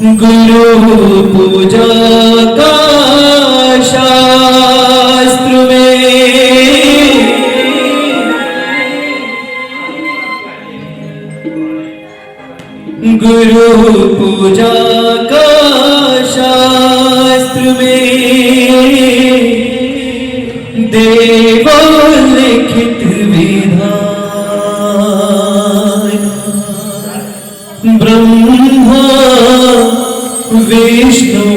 गुरु पूजा का शास्त्र में गुरु पूजा का शास्त्र में देवो लिखित विधान ब्रह्मा विष्णु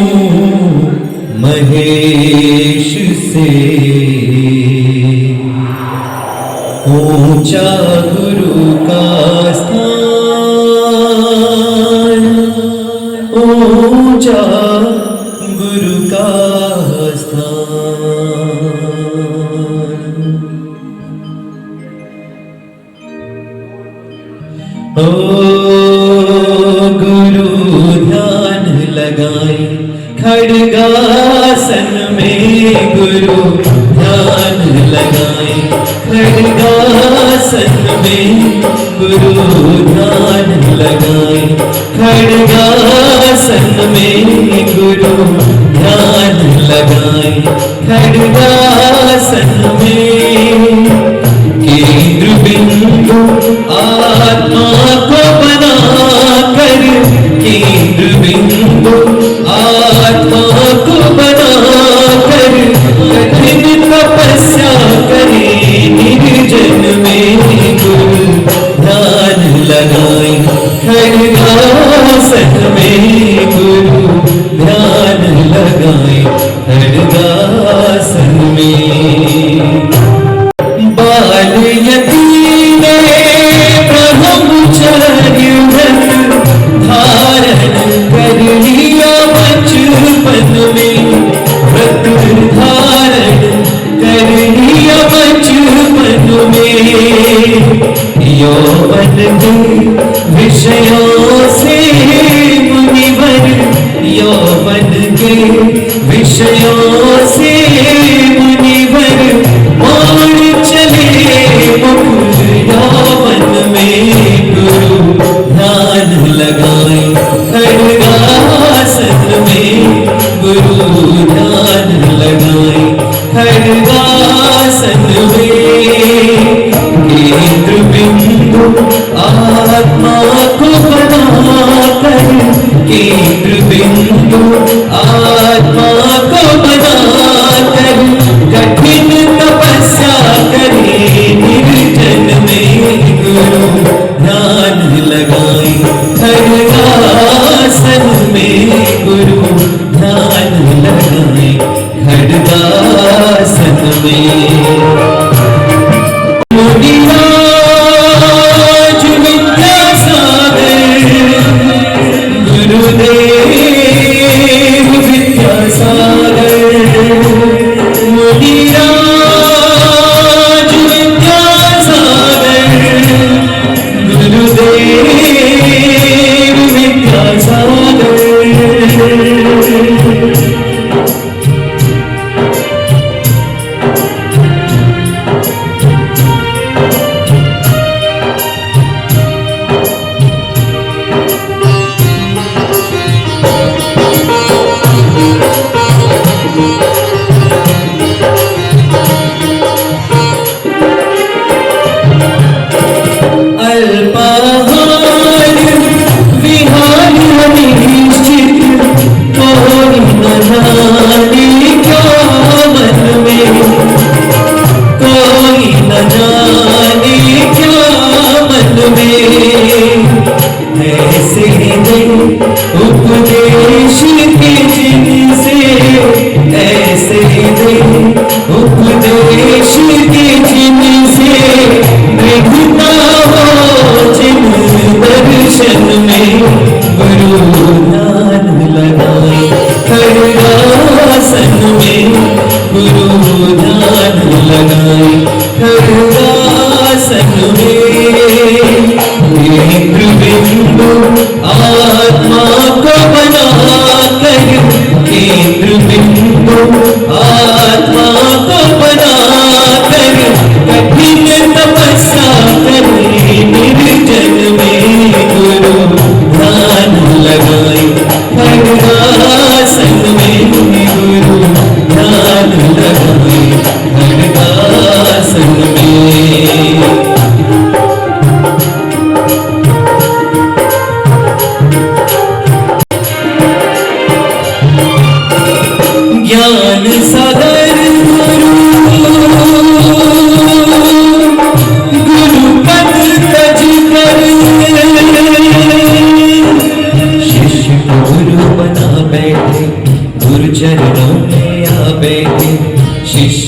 महेश से ऊंचा गुरु का स्थान, ऊंचा गुरु का स्थान। ओ गुरु ध्यान लगाए खड्गासन में, गुरु ध्यान लगाए खड्गासन में, गुरु ध्यान लगाए खड्गासन में, गुरु ध्यान लगाए खड्गासन में। केंद्र बिंदु आत्मा को बना कर, केंद्र बिंदु आत्मा को बना कर, कठिन तपस्या करे निर्जन में, गुरु ध्यान लगाए खड्गासन में, गुरु ध्यान लगाए खड्गासन में। बाल यतीम ब्रह्मचर्य धारण कर लिया बचपन में, व्रत धारण कर लिया बचपन में। यौवन के विषयों से मुनिवर, यौवन के विषयों से मुनिवर मान चले मुकुर यौवन में, गुरु ध्यान लगाए खड्गासन में, गुरु ध्यान लगाए खड्गासन में। केंद्र बिंदु आत्मा को बना कर, केंद्र बिंदु आत्मा को बना कर, कठिन तपस्या करे निर्जन में, गुरु ध्यान लगाए खड्गासन में, गुरु ध्यान लगाए खड्गासन में। मुनिराज विद्यासागर गुरुदेव विद्यासागर, मुनिराज विद्यासागर गुरुदेव विद्यासागर। उपदेश के जिनसे, ऐसे दे उपदेश के जिनसे, विघ्ना हो जिन दर्शन में, गुरु ध्यान लगाए खड्गासन में, गुरु ध्यान लगाए खड्गासन में। केंद्र बिंदु आत्मा को बना कर, केंद्र बिंदु आत्मा को बना कर, कठिन तपस्या करे निर्जन में, गुरु ध्यान लगाए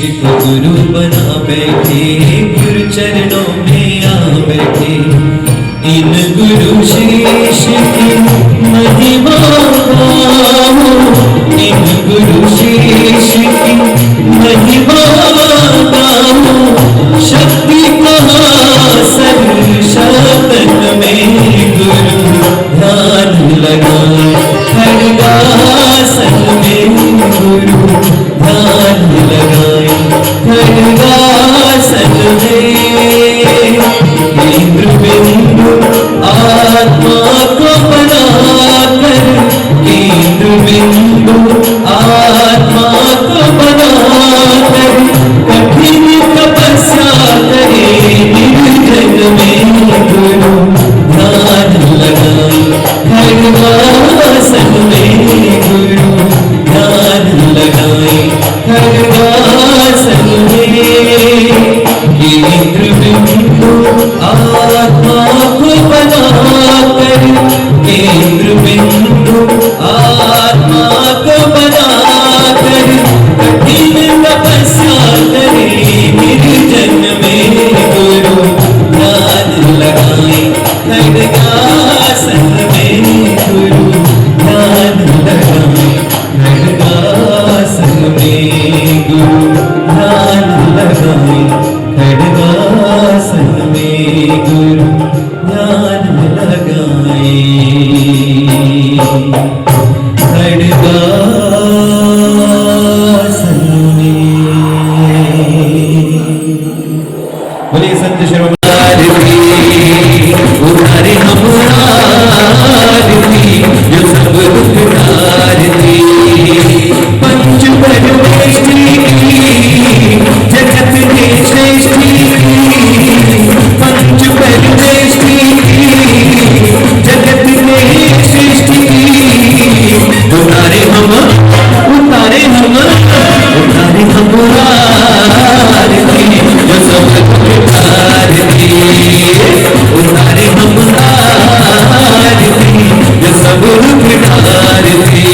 को गुरु बना बैठे, गुरु चरणों में आ बैठे। इन गुरु शेष की महिमा गाओ, इन गुरु शेष की महिमा गाओ। शक्ति कहाँ सर्वशक्तन में गुरु ध्यान लगाए, खड्गासन में गुरु ध्यान लगाए, खड्गासन में। केंद्र बिंदु आत्मा को बनाकर, केंद्र बिंदु आत्मा को बनाकर, कठिन तपस्या करे निर्जन में गुरु ध्यान लगाए, खड्गासन में गुरु ध्यान लगाए, खड्गासन में। केंद्र बिंदु आत्मा को बनाकर, केंद्र बिंदु आत्मा को बनाकर, कठिन तपस्या करे निर्जन में गुरु ध्यान लगाए, खड्गासन में गुरु ध्यान लगाए, खड्गासन में गुरु ध्यान लगाए, खड्गासन में गुरु ध्यान लगाए, खड्गासन में। बोलिए संत शिरोमणि उतारे हम आरती, जो सब दुख तारती। पंच परमेष्ठी जगत में श्रेष्ठी, पंच परमेष्ठी जगत में श्रेष्ठी। उतारे हम उतारे हम उतारे हम आरती, जो सब दुख तारती। उतारे हम आरती, जो सब दुख तारती।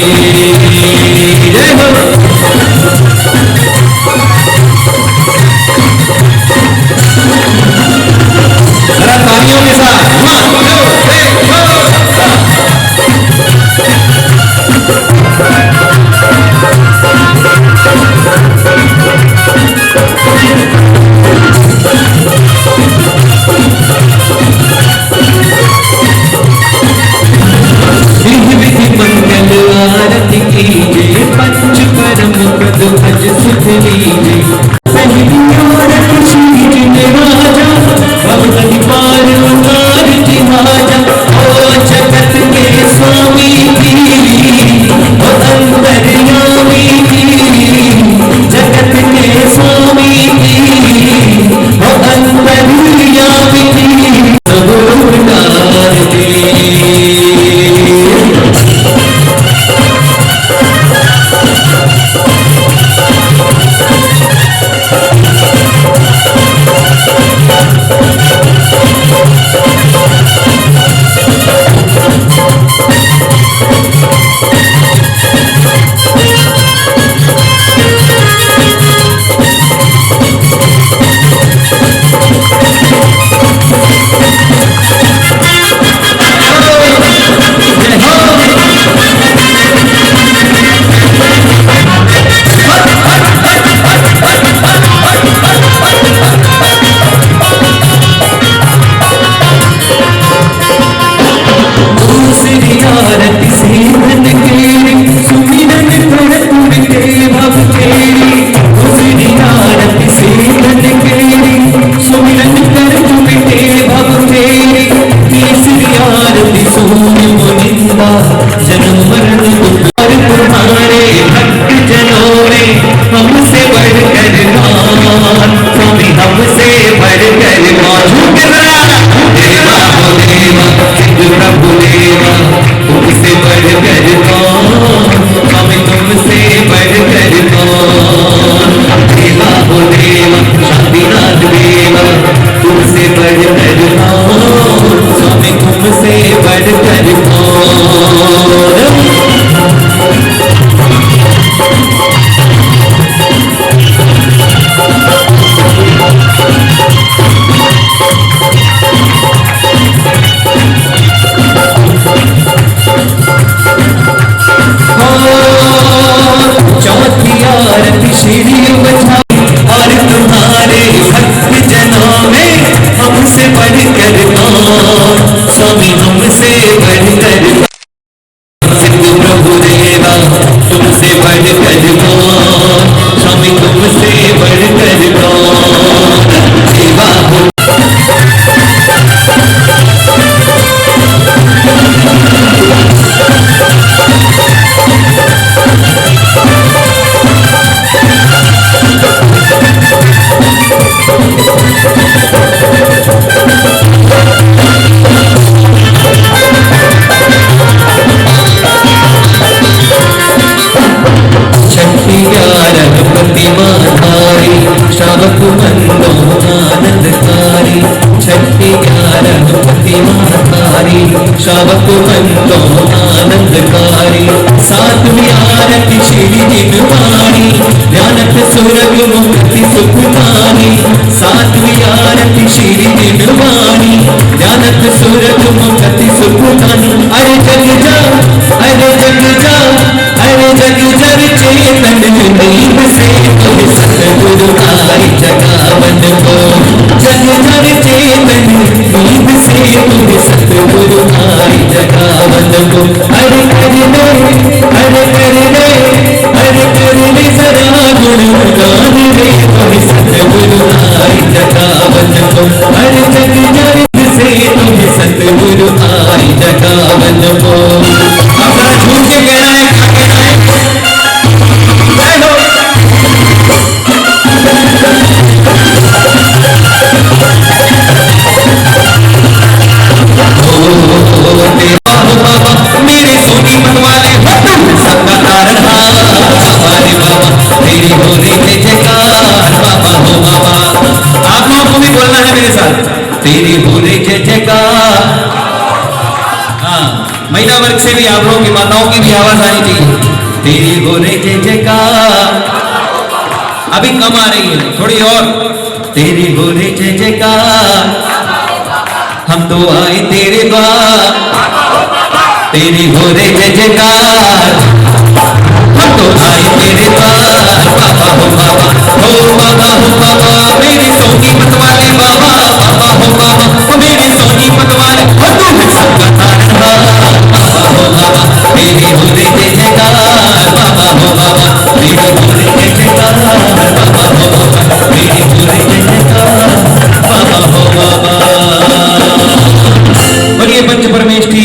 जय हो। जरा तालियों के साथ मंगल आरती कीजिए, पंच परम पद भज सुख लीजिए। पहली आरती शीज में राजा, भवधि पार उतार जिहाजा। ओ जगत के स्वामी की, ओ अंतर्यामी की, जगत के स्वामी की, ओ अंतर्यामी की। सब उतारते जन्म मरण और तुम्हारे भक्त जनों ने हमसे बढ़कर कौन, स्वामी हमसे बढ़कर कौन। देवा हो देवा सिद्ध प्रभु देवा, तुमसे बढ़कर कौन, स्वामी तुमसे बढ़कर कौन। देवा हो देवा शांतिनाथ देवा, तुमसे बढ़कर कौन, स्वामी तुमसे बढ़कर कौन। शावक आनंदकारी, छठी 11 प्रतिमाकारी, शावक आनंदकारी, सातवीं आरती श्री दिनवाणी, ध्यानत सुरग मुक्ति सुखमानी, सातवीं आरती श्री दिनवाणी, ध्यानत सुरग मुक्ति सुखमानी। अरे जग जाओ, अरे जग जाओ, अरे जग जग चेतन नींद से सतगुरु आई जगावन को, जग जग चेतन नींद से सतगुरु आई जगावन को। अरे करने, अरे करने, अरे करने जरा गुणगान रे सतगुरु आई जगावन को। अरे जग जग से सतगुरु आई जगावन को। अपना झूठ के कहना है, कहना है मेरे सोनी मनवाले सबका तारण हार हमारे बाबा, तेरी हो रही है जयकार बाबा हो बाबा। आप लोगों को भी बोलना है मेरे साथ, तेरी हो रही है जयकार। हाँ, महिला वर्ग से भी आप लोगों की माताओं की भी आवाज आनी चाहिए, तेरी हो रही है जयकार। अभी कम आ रही है थोड़ी और, तेरी हो रही है जयकार। हम तो आए तेरे द्वार, तेरी हो रे जय जयकार। हम तो आए तेरे द्वार बाबा हो बाबा, हो बाबा हो बाबा, मेरी सोनी मत वाले बाबा, बाबा हो बाबा, मेरी सोनी मत वाले, हो तू है सबका तारनहार बाबा हो बाबा, तेरी हो रे जय जयकार बाबा हो बाबा, तेरी हो रे जय जयकार बाबा हो बाबा, तेरी हो रे जय जयकार बाबा हो बाबा। और ये पंच परमेष्ठी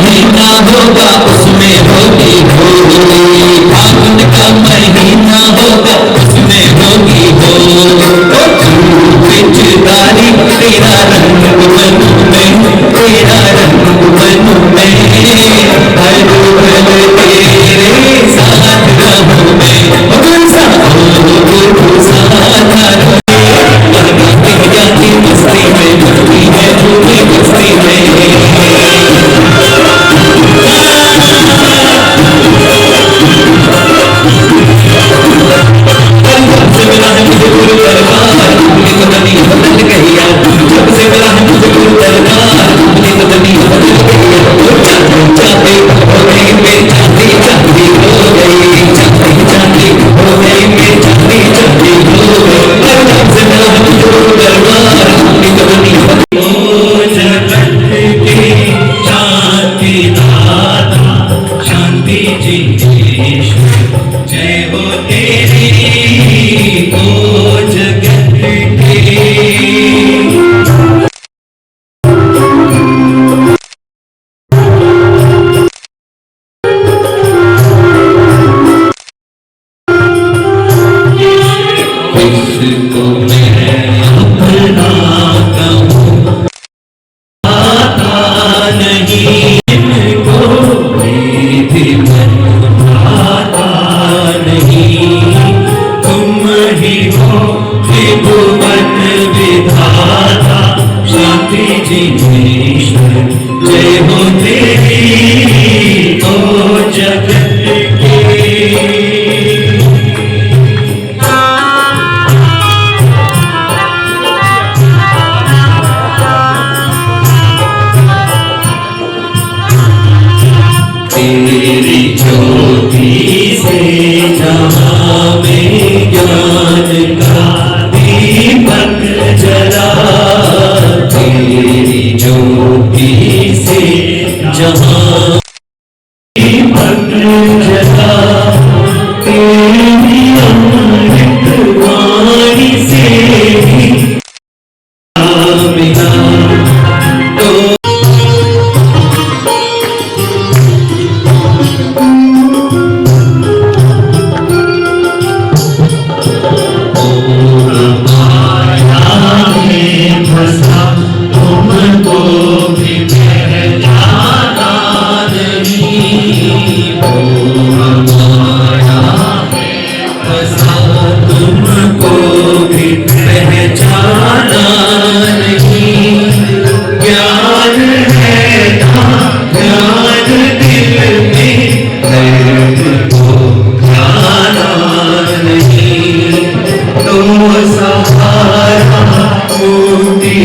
महीना होगा उसमें होगी होली, फागुन का महीना होगा उसमें होगी होली। पिचकारी तेरा रंग मन में, तेरा रंग मन में, हर पल तेरे साथ रहूं मैं। मस्ती में मस्ती है पूरी मस्ती में, जाना नहीं, ज्ञान है ना ज्ञान दिल में, दर्द को जाना नहीं। तो सहारा मुक्ति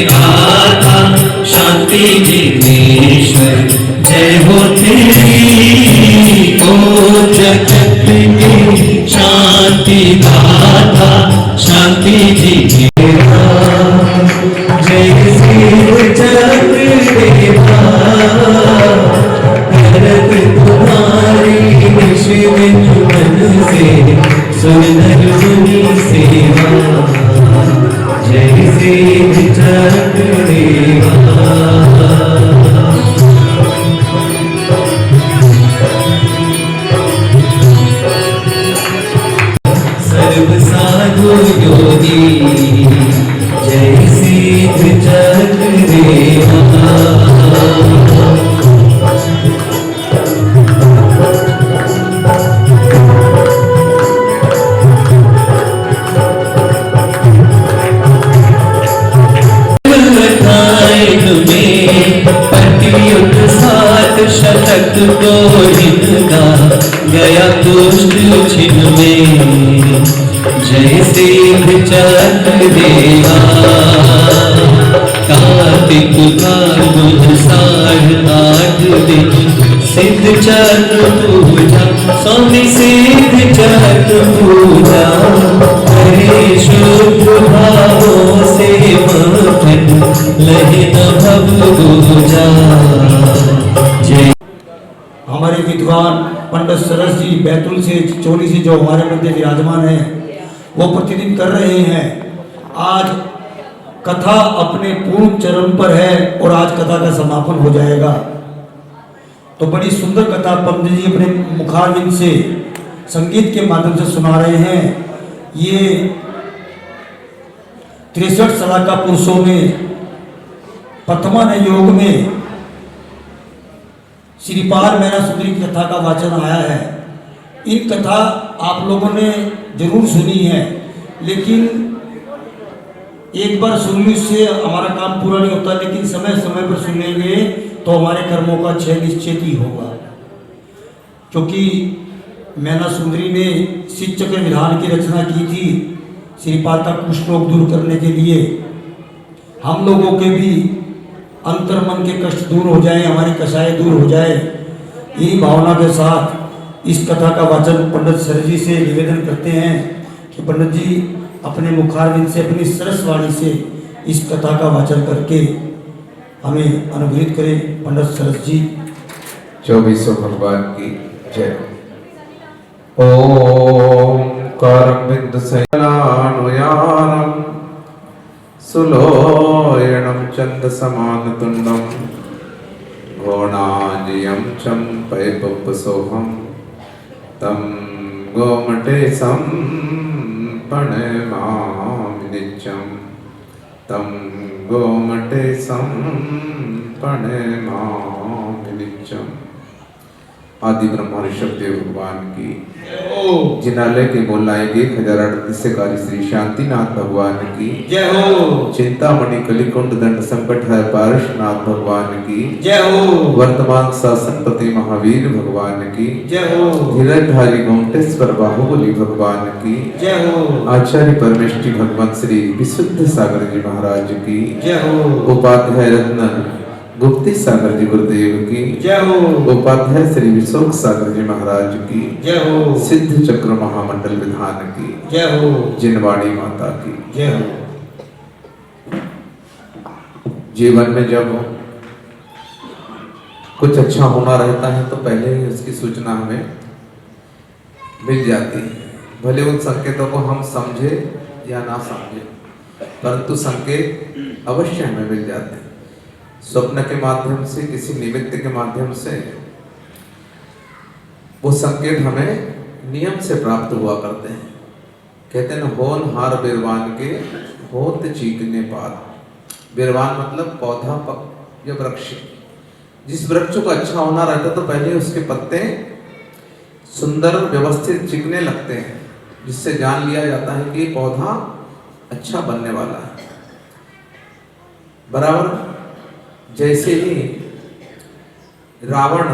दाता शांति जिनेश्वर जय हो तेरी, ओ जगत में शांति दाता शांति जी मेरा, जय श्री जगत देवा, भरत तुम्हारी निशिद मन से सुंदर मुनि सेवा, जय श्री जगत देवा। सर्व साधु योगी जय सिद्ध जगत देवा, शतक को जिनका गया दुष्ट छिन में, जय सिद्ध चक्र देवा, कार्तिक बुध साढ़ 8 दिन सिद्ध चक्र पूजा, स्वामी सिद्ध चक्र पूजा, हरे शुभ भावों से मथन लहे न भव दूजा। हमारे विद्वान पंडित सरस जी बैतूल से चोली से जो हमारे मध्य विराजमान हैं, वो प्रतिदिन कर रहे हैं। आज कथा अपने पूर्ण चरण पर है और आज कथा का समापन हो जाएगा। तो बड़ी सुंदर कथा पंडित जी अपने मुखारविंद से संगीत के माध्यम से सुना रहे हैं। ये 63 साल का पुरुषों में प्रथमा योग में श्रीपाल मैना सुंदरी की कथा का वाचन आया है। इन कथा आप लोगों ने जरूर सुनी है, लेकिन एक बार सुनने से हमारा काम पूरा नहीं होता, लेकिन समय समय पर सुनेंगे तो हमारे कर्मों का क्षय निश्चित ही होगा। क्योंकि मैना सुंदरी ने शिव चक्र विधान की रचना की थी श्रीपाल का कुष्ठ रोग दूर करने के लिए। हम लोगों के भी अंतर मन के कष्ट दूर हो जाए, हमारी कषाय दूर हो जाए, यही भावना के साथ इस कथा का वाचन पंडित सर जी से निवेदन करते हैं कि पंडित जी अपने मुखारविंद से अपनी सरस वाणी से इस कथा का वाचन करके हमें अनुग्रहित करें। पंडित सरस जी। 24 भगवान की जय। ओम करबिंद सयनानुयानम सुलोयणं चंद समान तुंडम घोणाजियं चंपयपसोहम तम गोमटे प्रणमामि नित्यं तं गोमटे प्रणमामि नित्यं। आदि ब्रह्मा ऋषभ देव भगवान की जिनालय के बोल लाएंगे 1038 से कार्य श्री शांतिनाथ भगवान की जय हो। चिंतामणि कलिकुंड दंड संकट है पारशनाथ भगवान की जय हो। वर्तमान शासनपति महावीर भगवान की जय हो। धीरधारी गोमटेश्वर बाहुबली भगवान की जय हो। आचार्य परमेष्ठी भगवान श्री विशुद्ध सागर जी महाराज की जय हो। उपाध्याय रत्न गुप्ती सागर जी गुरुदेव की जय हो, उपाध्याय श्री विशोक सागर जी महाराज की जय हो, सिद्ध चक्र महामंडल विधान की जय हो, जिनवाड़ी माता की जय हो। जीवन में जब कुछ अच्छा होना रहता है तो पहले ही उसकी सूचना हमें मिल जाती है, भले उन संकेतों को हम समझे या ना समझे, परंतु संकेत अवश्य हमें मिल जाते हैं। स्वप्न के माध्यम से, किसी निमित्त के माध्यम से वो संकेत हमें नियम से प्राप्त हुआ करते हैं। कहते हैं होन हार बिरवान के होत चीकने पात। बिरवान मतलब पौधा या वृक्ष। जिस वृक्ष को अच्छा होना रहता है तो पहले उसके पत्ते सुंदर व्यवस्थित चिकने लगते हैं, जिससे जान लिया जाता है कि पौधा अच्छा बनने वाला है। बराबर जैसे ही रावण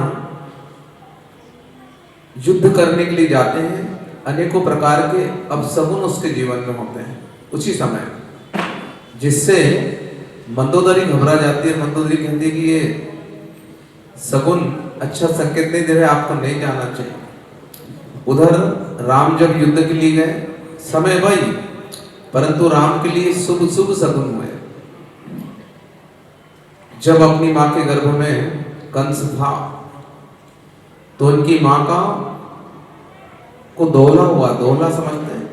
युद्ध करने के लिए जाते हैं, अनेकों प्रकार के अपशगुन उसके जीवन में होते हैं उसी समय, जिससे मंदोदरी घबरा जाती है। मंदोदरी कहती है कि ये सगुन अच्छा संकेत नहीं दे रहे, आपको नहीं जाना चाहिए। उधर राम जब युद्ध के लिए गए, समय वही, परंतु राम के लिए शुभ शुभ सगुन हुए। जब अपनी मां के गर्भ में कंस था तो उनकी मां का को दोहला हुआ। दोहला समझते हैं?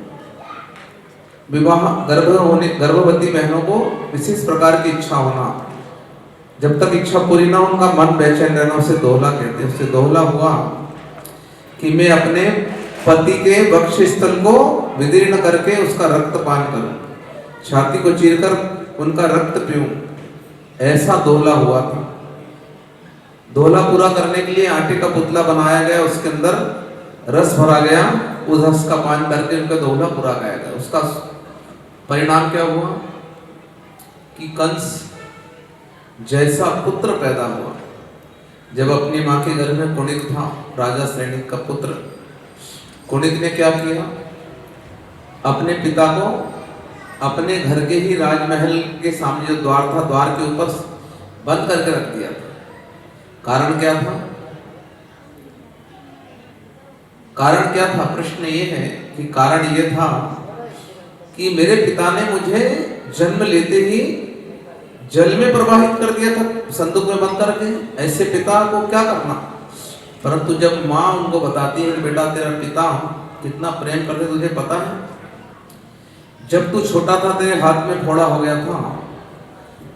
विवाह गर्भवती बहनों को विशेष प्रकार की इच्छा होना, जब तक इच्छा पूरी ना उनका मन बेचैन रहना, उसे दोहला कहते हैं। उसे दोहला हुआ कि मैं अपने पति के वक्ष स्थल को विदीर्ण करके उसका रक्त पान करूं, छाती को चीरकर उनका रक्त पीऊं, ऐसा दोहला हुआ था। दोहला पूरा करने के लिए आटे का पुतला बनाया गया, उसके अंदर रस भरा गया, उस रस का पान करके उनका दोहला पूरा किया गया। उसका परिणाम क्या हुआ कि कंस जैसा पुत्र पैदा हुआ। जब अपनी मां के घर में कुणिक था, राजा श्रेणी का पुत्र, कुणिक ने क्या किया, अपने पिता को अपने घर के ही राजमहल के सामने जो द्वार था, द्वार के ऊपर बंद करके रख दिया था। कारण क्या था? कारण क्या था? प्रश्न ये है कि कारण ये था कि मेरे पिता ने मुझे जन्म लेते ही जल में प्रवाहित कर दिया था, संदूक में बंद करके। ऐसे पिता को क्या करना? परंतु जब माँ उनको बताती है, बेटा तेरा पिता कितना प्रेम करते तुझे पता है? जब तू छोटा था तेरे हाथ में फोड़ा हो गया था,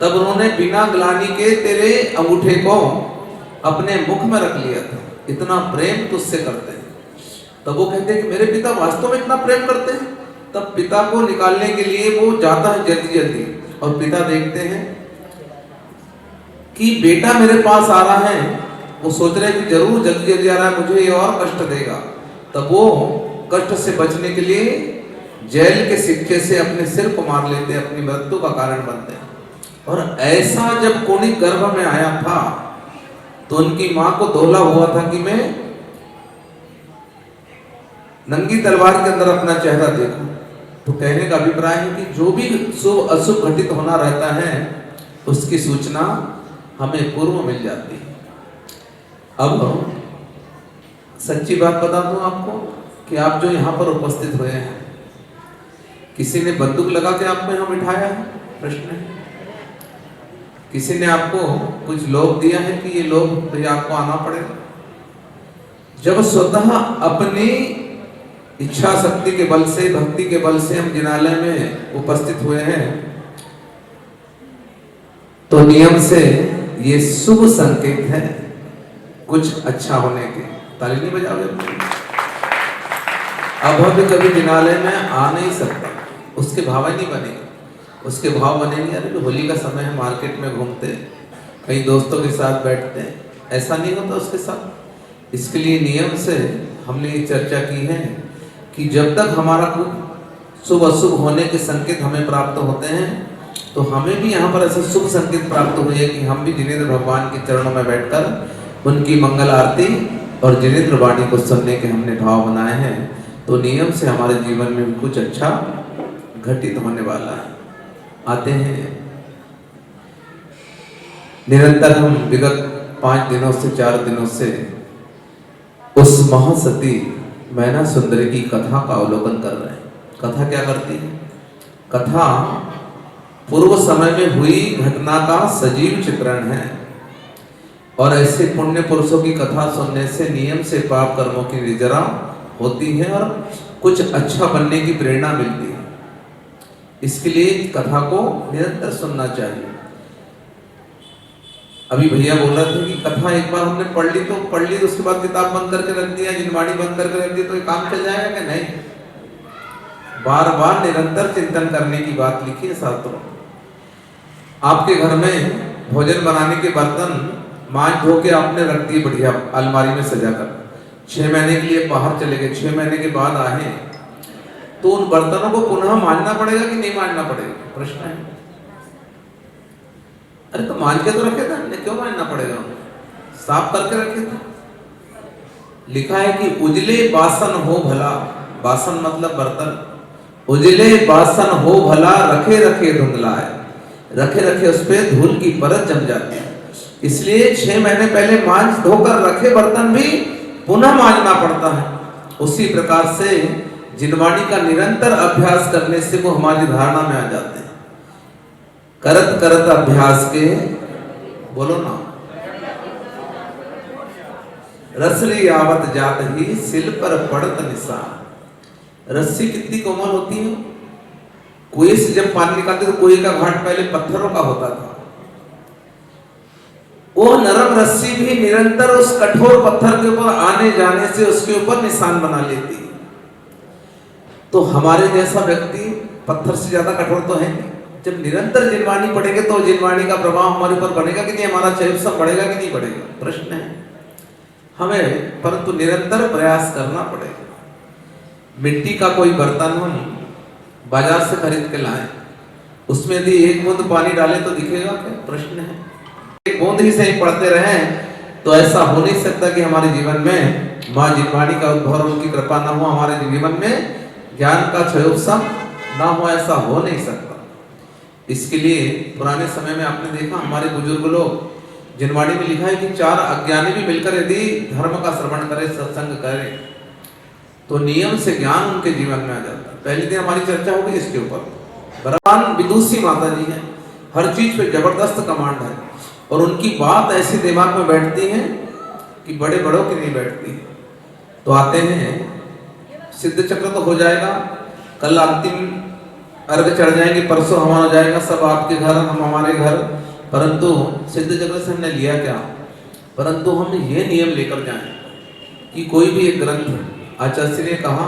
तब उन्होंने बिना ग्लानि के तेरे अंगूठे को अपने मुख में रख लिया था। इतना प्रेम तुझसे करते हैं। तब वो कहते हैं कि मेरे पिता वास्तव में इतना प्रेम करते हैं। तब पिता को निकालने के लिए वो जाता है जल्दी जल्दी, और पिता देखते हैं कि बेटा मेरे पास आ रहा है। वो सोच रहे हैं कि जरूर जल्दी जल्दी आ रहा है, मुझे ये और कष्ट देगा। तब वो कष्ट से बचने के लिए जेल के सिक्के से अपने सिर को मार लेते हैं, अपनी मृत्यु का कारण बनते हैं। और ऐसा जब कुणिक गर्भ में आया था तो उनकी मां को दोहला हुआ था कि मैं नंगी तलवार के अंदर अपना चेहरा देखूं। तो कहने का अभिप्राय है कि जो भी शुभ अशुभ घटित होना रहता है उसकी सूचना हमें पूर्व मिल जाती है। अब सच्ची बात बता दूं आपको कि आप जो यहाँ पर उपस्थित हुए हैं, किसी ने बंदूक लगा के आपको यहाँ बिठाया है? प्रश्न है। किसी ने आपको कुछ लोभ दिया है कि ये लोभ तो आपको आना पड़ेगा? जब स्वतः अपनी इच्छा शक्ति के बल से, भक्ति के बल से हम जिनालय में उपस्थित हुए हैं, तो नियम से ये शुभ संकेत है कुछ अच्छा होने के। ताली नहीं बजाओगे? अभव्य कभी जिनालय में आ नहीं सकता, उसके भाव नहीं बनेंगे। उसके भाव बनेंगे अरे तो होली का समय है, मार्केट में घूमते, कई दोस्तों के साथ बैठते हैं, ऐसा नहीं होता उसके साथ। इसके लिए नियम से हमने ये चर्चा की है कि जब तक हमारा कुछ शुभ अशुभ होने के संकेत हमें प्राप्त होते हैं, तो हमें भी यहाँ पर ऐसे शुभ संकेत प्राप्त हुए कि हम भी जिनेंद्र भगवान के चरणों में बैठकर उनकी मंगल आरती और जिनेंद्र वाणी को सुनने के हमने भाव बनाए हैं। तो नियम से हमारे जीवन में कुछ अच्छा घटित होने वाला है। आते हैं निरंतर हम विगत 5 दिनों से 4 दिनों से उस महासती मैना सुंदरी की कथा का अवलोकन कर रहे हैं। कथा क्या करती है? कथा पूर्व समय में हुई घटना का सजीव चित्रण है और ऐसे पुण्य पुरुषों की कथा सुनने से नियम से पाप कर्मों की निर्जरा होती है और कुछ अच्छा बनने की प्रेरणा मिलती है। इसके लिए कथा को निरंतर सुनना चाहिए। अभी भैया बोल रहे थे कि कथा एक बार हमने पढ़ ली तो उसके बाद किताब बंद करके रख दिया, जिनवाणी बंद करके रख दी, तो ये काम चल जाएगा कि नहीं? बार बार निरंतर चिंतन करने की बात लिखी है शास्त्रों। आपके घर में भोजन बनाने के बर्तन मांज धो के आपने रख दिए बढ़िया अलमारी में सजा कर, 6 महीने के लिए बाहर चले गए, 6 महीने के बाद आए तो उन बर्तनों को पुनः मांजना पड़ेगा कि नहीं मांजना पड़ेगा? प्रश्न है। अरे तो मांज के तो रखे थे हमने, क्यों मांजना पड़ेगा? साफ करके रखे थे। लिखा है कि उजले बासन हो भला, बासन मतलब बर्तन, उजले बासन हो भला रखे रखे धुंधलाए, रखे रखे उस पे धूल की परत जम जाती है। इसलिए 6 महीने पहले मांज धोकर रखे बर्तन भी पुनः मांजना पड़ता है। उसी प्रकार से जिनवाणी का निरंतर अभ्यास करने से वो हमारी धारणा में आ जाते हैं। करत करत अभ्यास के, बोलो ना, रसली आवत जात ही सिल पर पड़त निशान। रस्सी कितनी कोमल होती है। कुएं से जब पानी निकालते तो कुएं का घाट पहले पत्थरों का होता था। वो नरम रस्सी भी निरंतर उस कठोर पत्थर के ऊपर आने जाने से उसके ऊपर निशान बना लेती है। तो हमारे जैसा व्यक्ति पत्थर से ज्यादा कठोर तो है नहीं। जब निरंतर जिनवाणी पढ़ेंगे तो जिनवाणी का प्रभाव हमारे ऊपर बढ़ेगा कि नहीं, हमारा चैप्स बढ़ेगा कि नहीं बढ़ेगा? प्रश्न है। हमें परंतु निरंतर प्रयास करना पड़ेगा। मिट्टी का कोई बर्तन हम बाजार से खरीद के लाएं, उसमें यदि 1 बूंद पानी डालें तो दिखेगा क्या? प्रश्न है। 1 बूंद ही सही पढ़ते रहें तो ऐसा हो नहीं सकता कि हमारे जीवन में माँ जिनवाणी का उद्भव, उनकी कृपा न हो, हमारे जीवन में ज्ञान का क्षयोत्सव ना हो, ऐसा हो नहीं सकता। इसके लिए पुराने समय में आपने देखा हमारे बुजुर्ग लोग, जिनवाणी में लिखा है कि 4 अज्ञानी भी मिलकर यदि धर्म का श्रवण करे, सत्संग करे, तो नियम से ज्ञान उनके जीवन में आ जाता है। पहले दिन हमारी चर्चा होगी इसके ऊपर। भगवान विदुषी माता जी हैं, हर चीज पे जबरदस्त कमांड है और उनकी बात ऐसी दिमाग में बैठती है कि बड़े बड़ों की नहीं बैठती। तो आते हैं, सिद्ध चक्र तो हो जाएगा, कल अंतिम अर्घ चढ़ जाएंगे, परसों हमारा हो जाएगा, सब आपके घर, हम हमारे घर। परंतु सिद्ध चक्र से हमने लिया क्या? परंतु हमने ये नियम लेकर जाए कि कोई भी एक ग्रंथ, आचार्य श्री ने कहा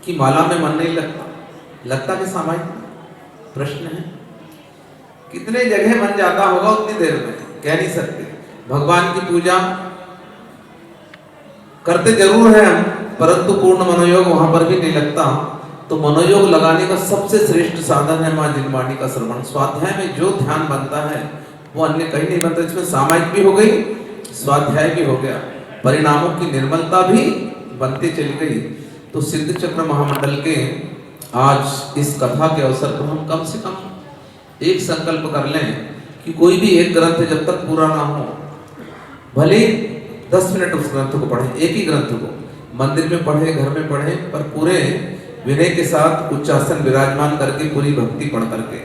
कि माला में मन नहीं लगता कि सामायिक? प्रश्न है। कितने जगह मन जाता होगा उतनी देर में, कह नहीं सकते। भगवान की पूजा करते जरूर है हम, परंतु पूर्ण मनोयोग वहां पर भी नहीं लगता। तो मनोयोग लगाने का सबसे श्रेष्ठ साधन है माँ जिनवाणी का श्रवण। स्वाध्याय में जो ध्यान बनता है वो अन्य कहीं नहीं बनता। इसमें सामायिक भी हो गई, स्वाध्याय भी हो गया, परिणामों की निर्मलता भी बनती चली गई। तो सिद्ध चक्र महामंडल के आज इस कथा के अवसर पर हम कम से कम एक संकल्प कर लें कि कोई भी एक ग्रंथ जब तक पूरा ना हो, भले 10 मिनट उस ग्रंथ को पढ़ें, एक ही ग्रंथ को, मंदिर में पढ़े, घर में पढ़े, पर पूरे विनय के साथ उच्चासन विराजमान करके, पूरी भक्ति पढ़ करके,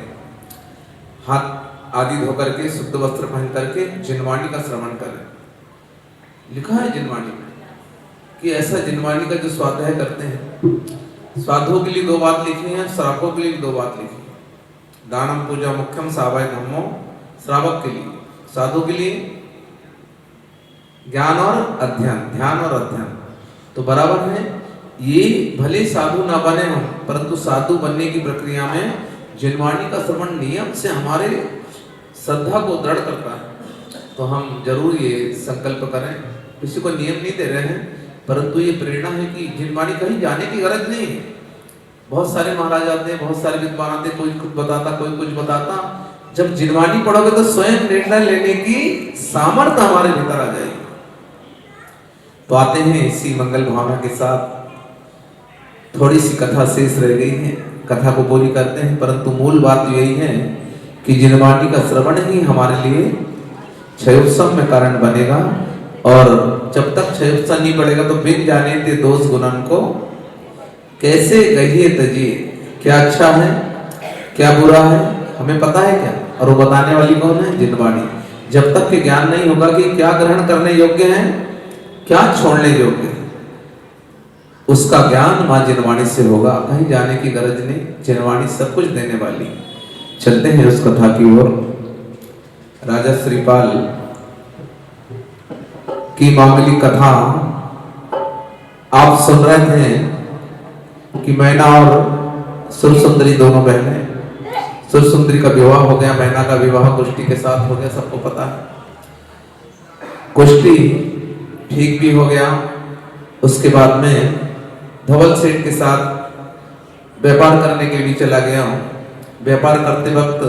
हाथ आदि धो करके, शुद्ध वस्त्र पहन करके जिनवाणी का श्रवण करें। लिखा है जिनवाणी में कि ऐसा जिनवाणी का जो स्वाध्याय करते हैं, साधुओं के लिए 2 बात लिखी है, श्रावकों के लिए 2 बात लिखी है। दानम पूजा मुख्यम सावय धम्मो, श्रावक के लिए, साधु के लिए ज्ञान और अध्ययन, ध्यान और अध्ययन। तो बराबर है। ये भले साधु ना बने हम, परंतु साधु बनने की प्रक्रिया में जिनवाणी का श्रवण नियम से हमारे श्रद्धा को दृढ़ करता है। तो हम जरूर ये संकल्प करें। किसी को नियम नहीं दे रहे हैं, परंतु ये प्रेरणा है कि जिनवाणी कहीं जाने की गरज नहीं है। बहुत सारे महाराज आते हैं, बहुत सारे विद्वान आते हैं, कोई कुछ बताता, कोई कुछ बताता। जब जिनवाणी पढ़ोगे तो स्वयं निर्णय लेने की सामर्थ्य हमारे भीतर आ जाएगी। तो आते हैं इसी मंगल भावना के साथ। थोड़ी सी कथा शेष रह गई है, कथा को पूरी करते हैं, परंतु मूल बात यही है कि जिनवाणी का श्रवण ही हमारे लिए क्षयोत्सव में कारण बनेगा। और जब तक क्षयोत्सव नहीं बढ़ेगा तो बिन जाने ते दोष गुणन को कैसे कहिए तजिए, क्या अच्छा है क्या बुरा है हमें पता है क्या? और वो बताने वाली कौन है? जिनवाणी। जब तक के ज्ञान नहीं होगा कि क्या ग्रहण करने योग्य है क्या छोड़ने योग्य है, उसका ज्ञान मां जिनवाणी से होगा। कहीं जाने की गरज नहीं, जिनवाणी सब कुछ देने वाली। चलते हैं उस कथा की ओर। राजा श्रीपाल की मामूली कथा आप सुन रहे थे कि मैना और सुरसुंदरी दोनों बहनें, सुरसुंदरी का विवाह हो गया, मैना का विवाह कुष्टी के साथ हो गया, सबको पता है। कुष्टी ठीक भी हो गया। उसके बाद में धवल सेठ के साथ व्यापार करने के लिए चला गया। व्यापार करते वक्त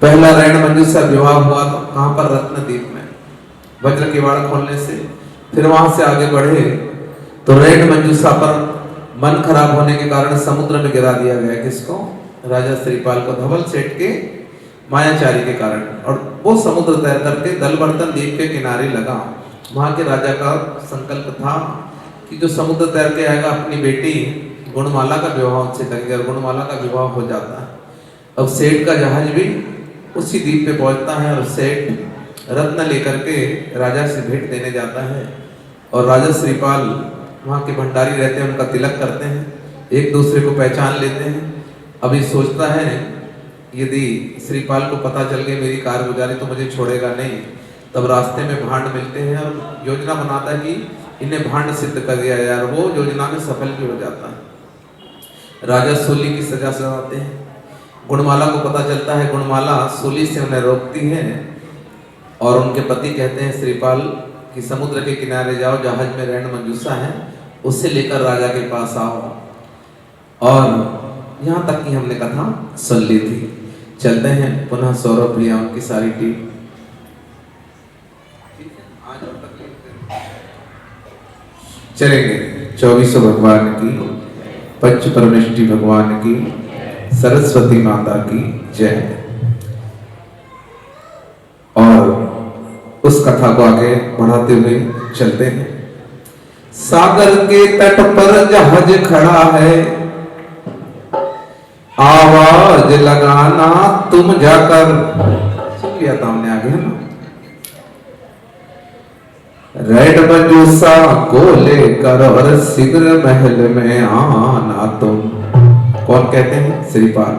पहला रैन मंजूषा विवाह हुआ तो कहां पर? रत्नदीप में, वज्र किवाड़ खोलने से। फिर वहां से आगे बढ़े तो रैन मंजूषा पर मन खराब होने के कारण समुद्र में गिरा दिया गया। किसको? राजा श्रीपाल को, धवल सेठ के मायाचारी के कारण। और वो समुद्र तैर करके दलबर्तन द्वीप के किनारे लगा। वहां के राजा का संकल्प था कि जो समुद्र तैर के आएगा अपनी बेटी गुणमाला का विवाह उससे करेंगे, और गुणमाला का विवाह हो जाता है। अब सेठ का जहाज भी उसी द्वीप पे पहुंचता है और सेठ रत्न लेकर के राजा से भेंट देने जाता है। और राजा श्रीपाल वहाँ के भंडारी रहते हैं, उनका तिलक करते हैं, एक दूसरे को पहचान लेते हैं। अभी सोचता है यदि श्रीपाल को पता चल गई मेरी कारगुजारी तो मुझे छोड़ेगा नहीं। तब रास्ते में भांड मिलते हैं और योजना बनाता है कि इन्हें भांड सिद्ध कर दिया यार। वो योजना में सफल भी हो जाता है। राजा सूली की सजा सुनाते हैं। गुणमाला को पता चलता है, गुणमाला सूली से उन्हें रोकती है और उनके पति कहते हैं श्रीपाल कि समुद्र के किनारे जाओ, जहाज में रैन मंजूषा है, उससे लेकर राजा के पास आओ। और यहाँ तक की हमने कथा सुन ली थी। चलते हैं पुनः सौरभ भैया उनकी सारी टीम। चलेंगे 24 भगवान की, पंच परमेष्टि भगवान की, सरस्वती माता की जय। और उस कथा को आगे बढ़ाते हुए चलते हैं। सागर के तट पर जहाज खड़ा है, आवाज लगाना तुम जाकर। सुन लिया था हमने आगे, है ना? रेड मंजूषा को लेकर और शीघ्र महल में आना तुम। कौन कहते हैं? श्रीपाल।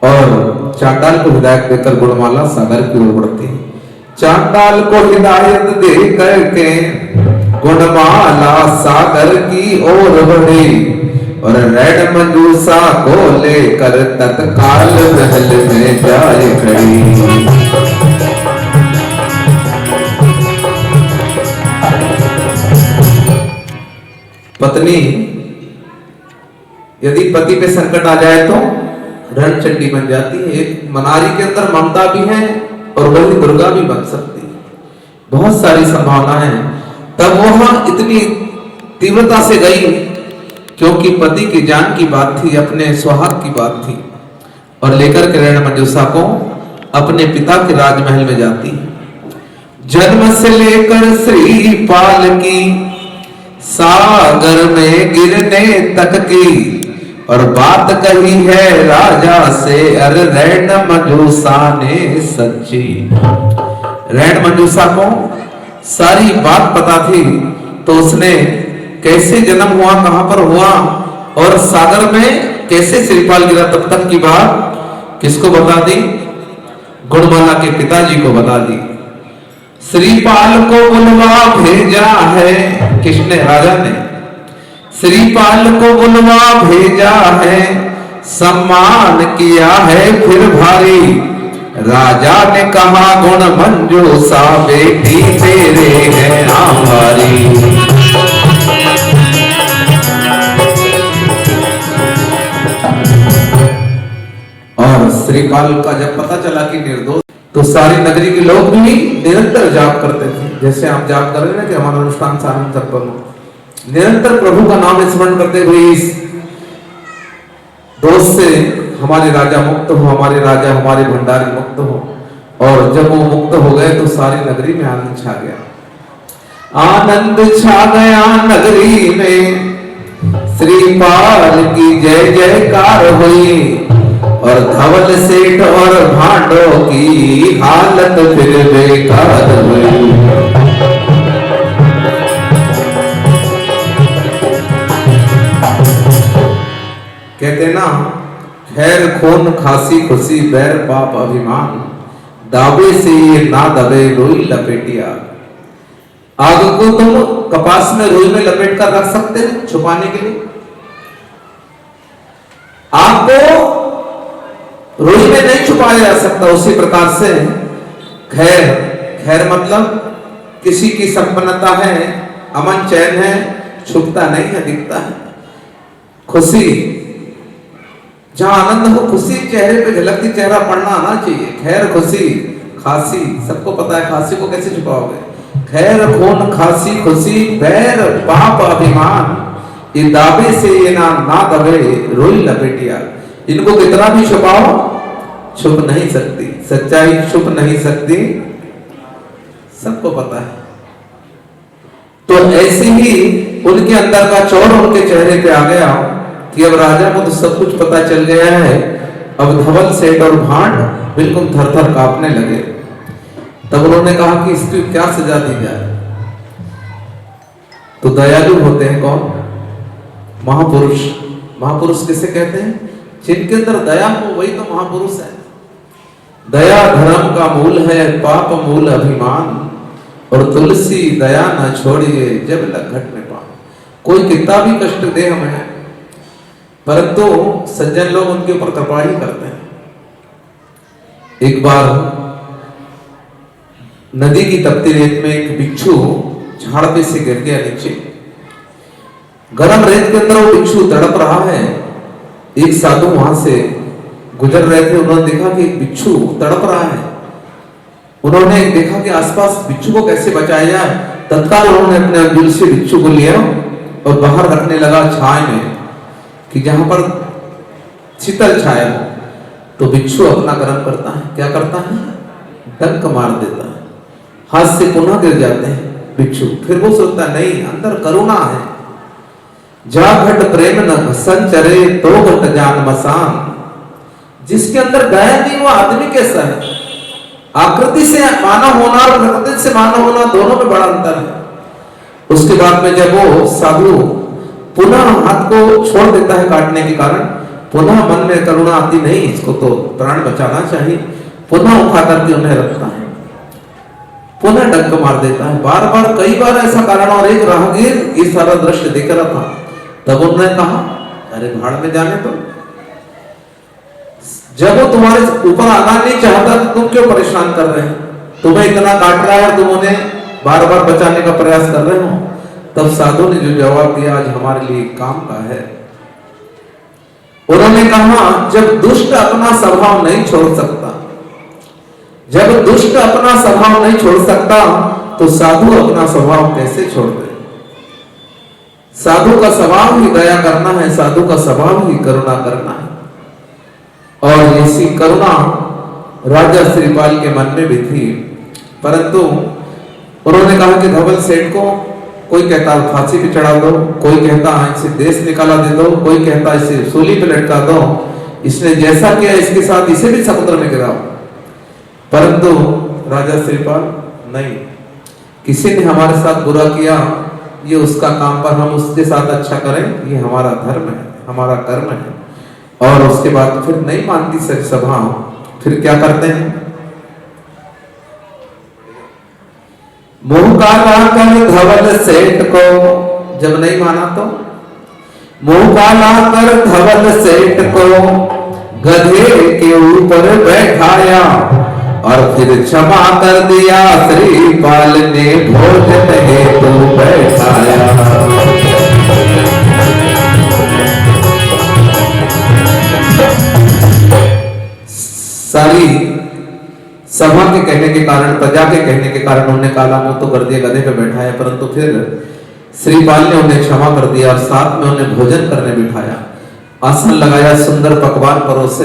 और चांडाल को हिदायत देकर गुणमाला सागर की ओर बढ़ती है। चांडाल को हिदायत दे करके गुणमाला सागर की ओर बढ़ी और रेड मंजूषा को लेकर तत्काल महल में जाए खड़ी। पत्नी यदि पति पे संकट आ जाए तो रणचंडी बन जाती है। एक मनारी के अंदर ममता भी है और वही दुर्गा भी बन सकती है। बहुत सारी संभावनाएं। तब वहां इतनी तीव्रता से गई क्योंकि पति की जान की बात थी, अपने सुहाग की बात थी। और लेकर के रैन मंजूषा को अपने पिता के राजमहल में जाती। जन्म से लेकर श्रीपाल की सागर में गिरने तक की और बात कही है राजा से, अरे रैन मंजूषा ने सच्ची। रैन मंजूषा को सारी बात पता थी, तो उसने कैसे जन्म हुआ, कहां पर हुआ और सागर में कैसे श्रीपाल गिरा, तब तक की बात किसको बता दी? गुणमाला के पिताजी को बता दी। श्रीपाल को बुलवा भेजा है, किसने? राजा ने। श्रीपाल को बुलवा भेजा है, सम्मान किया है फिर भारी। राजा ने कहा गुण मंजूषा बेटी तेरे है आभारी। और श्रीपाल का जब पता चला कि निर्दोष, तो सारी नगरी के लोग भी निरंतर जाप करते थे। जैसे आप जाप कर रहे हैं ना कि हमारा अनुष्ठान साधन संपन्न, निरंतर प्रभु का नाम स्मरण करते हुए इस दोष से हमारे राजा मुक्त हो, हमारे राजा हमारे भंडारी मुक्त हो। और जब वो मुक्त हो गए तो सारी नगरी में आनंद छा गया। आनंद छा गया नगरी में, श्रीपाल की जय जयकार हुई और धवल सेठ और भांडों की हालत फिर बेकार हुई। कहते ना, खैर खून खासी खुशी बैर पाप अभिमान, दावे से ये ना दबे रोई लपेटिया। आग को तुम कपास में रोई में लपेट कर रख सकते हो छुपाने के लिए। आग को रोई में नहीं छुपाया जा सकता। उसी प्रकार से खैर, खैर मतलब किसी की संपन्नता है, अमन चैन है, छुपता नहीं है, दिखता है। खुशी, जहां आनंद हो, खुशी चेहरे पे झलकती चेहरा पड़ना आना चाहिए। खैर खुशी खांसी, सबको पता है खांसी को कैसे छुपाओगे। खैर खून खांसी खुशी बैर पाप अभिमान, ये दावे से ये ना दबे रोई लपेटिया। इनको कितना भी छुपाओ छुप नहीं सकती, सच्चाई छुप नहीं सकती, सबको पता है। तो ऐसे ही उनके अंदर का चौर उनके चेहरे पे आ गया कि अब राजा को तो सब कुछ पता चल गया है। अब धवल सेठ और भांड बिल्कुल थर थर कांपने लगे। तब उन्होंने कहा कि इसकी क्या सजा दी जाए। तो दयालु होते हैं कौन? महापुरुष। महापुरुष किसे कहते हैं? जिनके अंदर दया हो वही तो महापुरुष है। दया धर्म का मूल है, पाप मूल अभिमान, और तुलसी दया न छोड़िए जब लघट में पाओ। कोई कितना भी कष्ट दे हमें, परंतु सज्जन लोग उनके ऊपर कृपा ही करते हैं। एक बार नदी की तपती रेत में एक बिच्छू झाड़ पे से गिर गया नीचे। गर्म रेत के अंदर वो बिच्छू तड़प रहा है। एक साधु वहां से गुजर रहे थे, उन्होंने देखा कि एक बिच्छू तड़प रहा है। उन्होंने देखा कि आसपास बिच्छू को कैसे बचाया जाए। तत्काल उन्होंने अपने अंजुल से बिच्छू को लिया और बाहर रखने लगा छाया में, कि जहां पर शीतल छाया हो। तो बिच्छू अपना कर्म करता है। क्या करता है? डंक मार देता है, हाथ से पुनः गिर जाते हैं बिच्छू। फिर वो सोचता नहीं, अंदर करुणा है। जा घट प्रेम न संचरे तो घट जान मसान। जिसके अंदर दया नहीं, वो आदमी कैसा है? आकृति से मानव होना और प्रकृति से मानव होना दोनों में बड़ा अंतर है। उसके बाद में जब वो साधु पुनः हाथ को छोड़ देता है काटने के कारण, पुनः मन में करुणा आती नहीं, इसको तो प्राण बचाना चाहिए, पुनः उठा करके उन्हें रखता है, पुनः डंक मार देता है। बार बार कई बार ऐसा कारण। और एक राहगीर इस सारा दृश्य देख रहा था। तब उन्होंने कहा, अरे भाड़ में जाने तो, जब वो तुम्हारे ऊपर आना नहीं चाहता तो तुम क्यों परेशान कर रहे हैं? तुम्हें इतना काट रहा है, तुम उन्हें बार बार बचाने का प्रयास कर रहे हो। तब साधु ने जो जवाब दिया आज हमारे लिए काम का है। उन्होंने कहा, जब दुष्ट अपना स्वभाव नहीं छोड़ सकता, जब दुष्ट अपना स्वभाव नहीं छोड़ सकता, तो साधु अपना स्वभाव कैसे छोड़ दे? साधु का स्वभाव ही दया करना है, साधु का स्वभाव ही करुणा करना है। और ऐसी करुणा राजा श्रीपाल के मन में भी थी। परंतु उन्होंने कहा कि धवल सेठ को कोई कहता फांसी पे चढ़ा दो, कोई कहता इसे देश निकाला दे दो, कोई कहता इसे सूली पे लटका दो। इसने जैसा किया इसके साथ इसे भी समुद्र में गिराओ। परंतु राजा श्रीपाल नहीं, किसी ने हमारे साथ बुरा किया, ये उसका काम पर हम उसके साथ अच्छा करें, ये हमारा धर्म है, हमारा कर्म है। और उसके बाद फिर नहीं मानती सभा, फिर क्या करते हैं? मुंह काला कर धवल सेठ को, जब नहीं माना तो मुंह काला कर धवल सेठ को गधे के ऊपर बैठाया और फिर क्षमा कर दिया श्रीपाल ने भोजन हेतु बैठाया। सारी सभा के कहने के कारण, प्रजा के कहने के कारण उन्होंने काला मुंह तो कर दिया, गधे पे बैठाया, परंतु फिर श्रीपाल ने उन्हें क्षमा कर दिया और साथ में उन्हें भोजन करने बिठाया। आसन लगाया, सुंदर पकवान परोसे।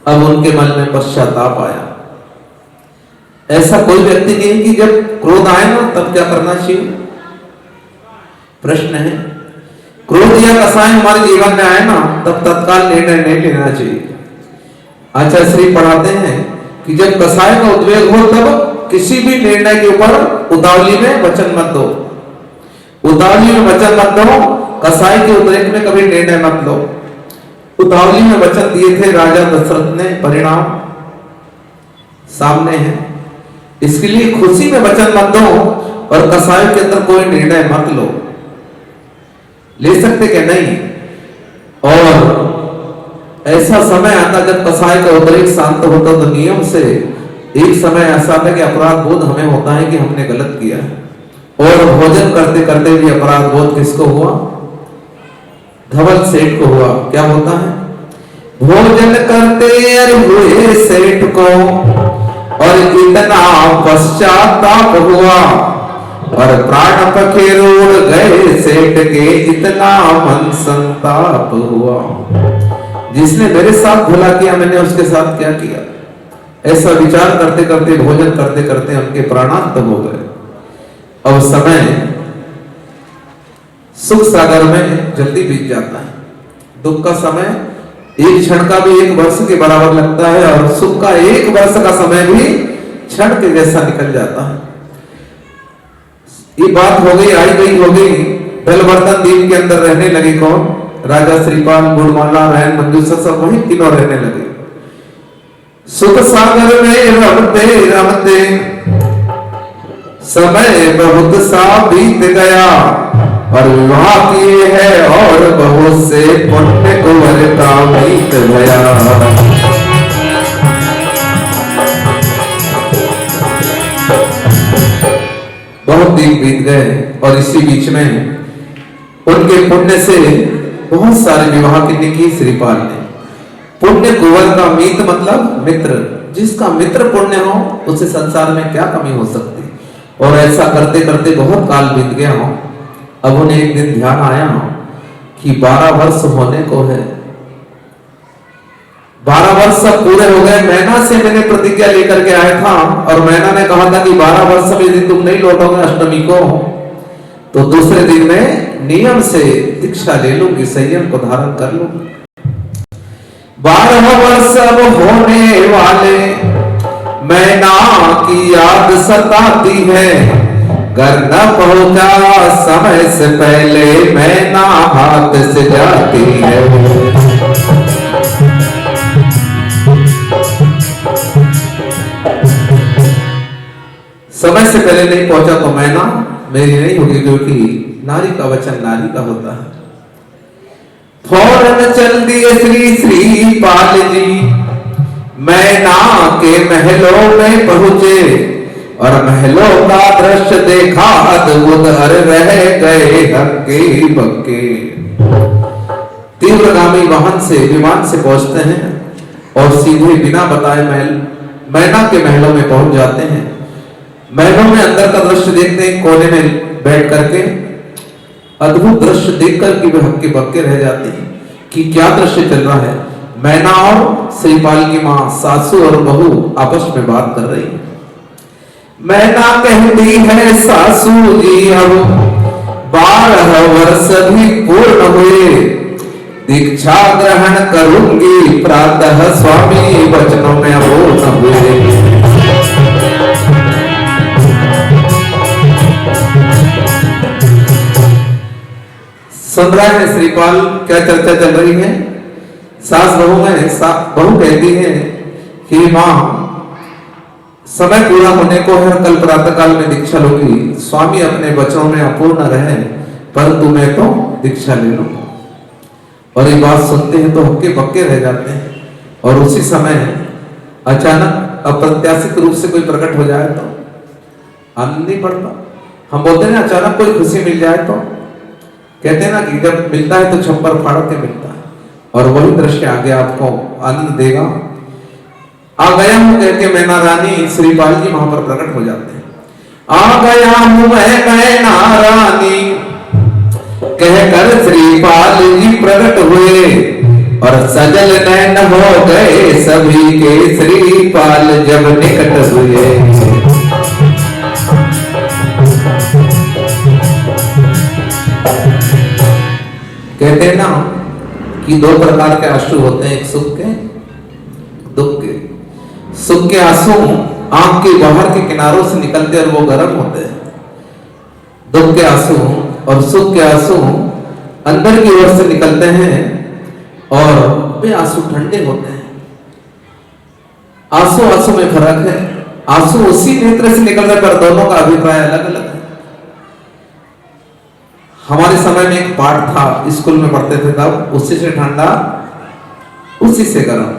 अब उनके मन में पश्चाताप आया। ऐसा कोई व्यक्ति नहीं कि जब क्रोध आए ना तब क्या करना चाहिए? प्रश्न है। क्रोध या कसाय हमारे जीवन में आए ना तब तत्काल निर्णय नहीं लेना चाहिए। आचार्य श्री पढ़ाते हैं कि जब कसाय का उद्वेग हो तब किसी भी निर्णय के ऊपर उतावली में वचन मत दो। उतावली में वचन मत दो। कसाय के उद्रेक में कभी निर्णय मत लो। उतावली में वचन दिए थे राजा दशरथ ने, परिणाम सामने है। इसके लिए खुशी में वचन मत दो और कसाय के अंदर कोई निर्णय मत लो। ले सकते क्या? नहीं। और ऐसा समय आता जब कसाय का उद्रेक शांत होता तो नियम से एक समय ऐसा आता कि अपराध बोध हमें होता है कि हमने गलत किया है। और भोजन करते करते भी अपराध बोध किसको हुआ? धवल सेठ को हुआ। क्या होता है? भोजन करते हुए सेठ को और इतना पश्चाताप हुआ और प्राण पखेरुड़ गए सेठ के, इतना मन संताप हुआ। जिसने मेरे साथ भला किया मैंने उसके साथ क्या किया? ऐसा विचार करते करते, भोजन करते करते उनके प्राणांत हो गए। अब समय सुख सागर में जल्दी बीत जाता है। दुख का समय एक क्षण का भी 1 वर्ष के बराबर लगता है और सुख का 1 वर्ष का समय भी क्षण के जैसा निकल जाता है। ये बात हो गई, आई गई हो गई। दल बर्तन दीप के अंदर रहने लगे कौन? राजा श्रीपाल, गुड़माला, रैन, मंजूषा सब वही तीनों रहने लगे। सुख सागर में रमते रमते समय बहुत सा बीत गया और विवाह किए है और बहुत से पुण्य कुंवर का बीत गया। बहुत दिन बीत गए और इसी बीच में उनके पुण्य से बहुत सारे विवाह की श्रीपाल ने। पुण्य कुंवर का मीत मतलब मित्र। जिसका मित्र पुण्य हो उसे संसार में क्या कमी हो सकती। और ऐसा करते करते बहुत काल बीत गया हो। अब उन्हें एक दिन ध्यान आया कि 12 वर्ष होने को है। 12 वर्ष सब पूरे हो गए। मैना से मैंने प्रतिज्ञा लेकर के आया था और मैना ने कहा था कि 12 वर्ष में यदि तुम नहीं लौटोगे अष्टमी को तो दूसरे दिन में नियम से दीक्षा ले लूंगी, संयम को धारण कर लूंगी। 12 वर्ष अब होने वाले, मैना की याद सताती है। घर न पहुंचा समय से पहले मैना हाथ से जाती है। समय से पहले नहीं पहुंचा तो मैना मेरी नहीं होगी, क्योंकि नारी का वचन नारी का होता है। फौरन चल दिए श्री श्रीपाल जी, मैना के महलों में पहुंचे और महलों का दृश्य देखा अद्भुत, रह गए हक्के बक्के। तीव्रगामी वाहन से, विमान से पहुंचते हैं और सीधे बिना बताए मैना के महलों में पहुंच जाते हैं। महलों में अंदर का दृश्य देखते हैं, कोने में बैठ करके अद्भुत दृश्य देखकर कि वे हक्के बक्के रह जाते हैं कि क्या दृश्य चल रहा है। मैना और श्रीपाल की मां, सासू और बहू आपस में बात कर रही है। मैना कहती है सासू जी अब 12 वर्ष भी पूर्ण हुए, दीक्षा ग्रहण करूंगी प्रातः स्वामी वचनों में अपूर्ण हुए। सुन रहे हैं श्रीपाल क्या चर्चा चल रही है। सास बहू में बहू कहती है कि मां समय पूरा होने को है, कल प्रातः काल में दीक्षा लूंगी, स्वामी अपने वचनों में अपूर्ण रहे परंतु मैं तो दीक्षा ले लूंगा। और ये बात सुनते हैं तो हक्के बक्के रह जाते हैं। और उसी समय अचानक अप्रत्याशित रूप से कोई प्रकट हो जाए तो आनंद नहीं पड़ता। हम बोलते हैं अचानक कोई खुशी मिल जाए तो कहते हैं ना कि जब मिलता है तो छप्पर फाड़ के मिलता है, और वही दृश्य आगे आपको आनंद देगा। आ गया हूं कह के मैना रानी श्रीपाल जी वहां पर प्रकट हो जाते हैं। आ गया हूं मैं मैना रानी कहकर श्रीपाल जी प्रकट हुए। और सजल नैन हो गए सभी के श्रीपाल जब निकट हुए। कहते हैं ना कि दो प्रकार के आंसू होते हैं, एक सुख के, दुख के। सुख के आंसू आंख के बाहर के किनारों से निकलते और वो गर्म होते हैं। दुख के आंसू और सुख के आंसू अंदर की ओर से निकलते हैं और वे आंसू ठंडे होते हैं। आंसू आंसू में फर्क है। आंसू उसी नेत्र से निकल रहे पर दोनों का अभिप्राय अलग अलग है। हमारे समय में एक पाठ था, स्कूल में पढ़ते थे तब, उसी से ठंडा उसी से गर्म।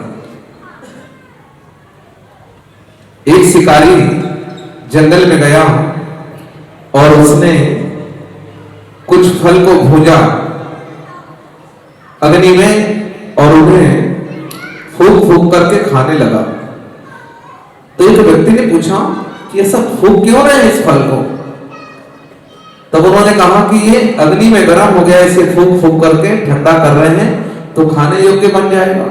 एक शिकारी जंगल में गया और उसने कुछ फल को भूजा अग्नि में और उन्हें फूंक फूंक करके खाने लगा। तो एक व्यक्ति ने पूछा कि ये सब फूंक क्यों रहे हैं इस फल को? तब उन्होंने कहा कि ये अग्नि में गर्म हो गया, इसे फूंक फूंक करके ठंडा कर रहे हैं तो खाने योग्य बन जाएगा।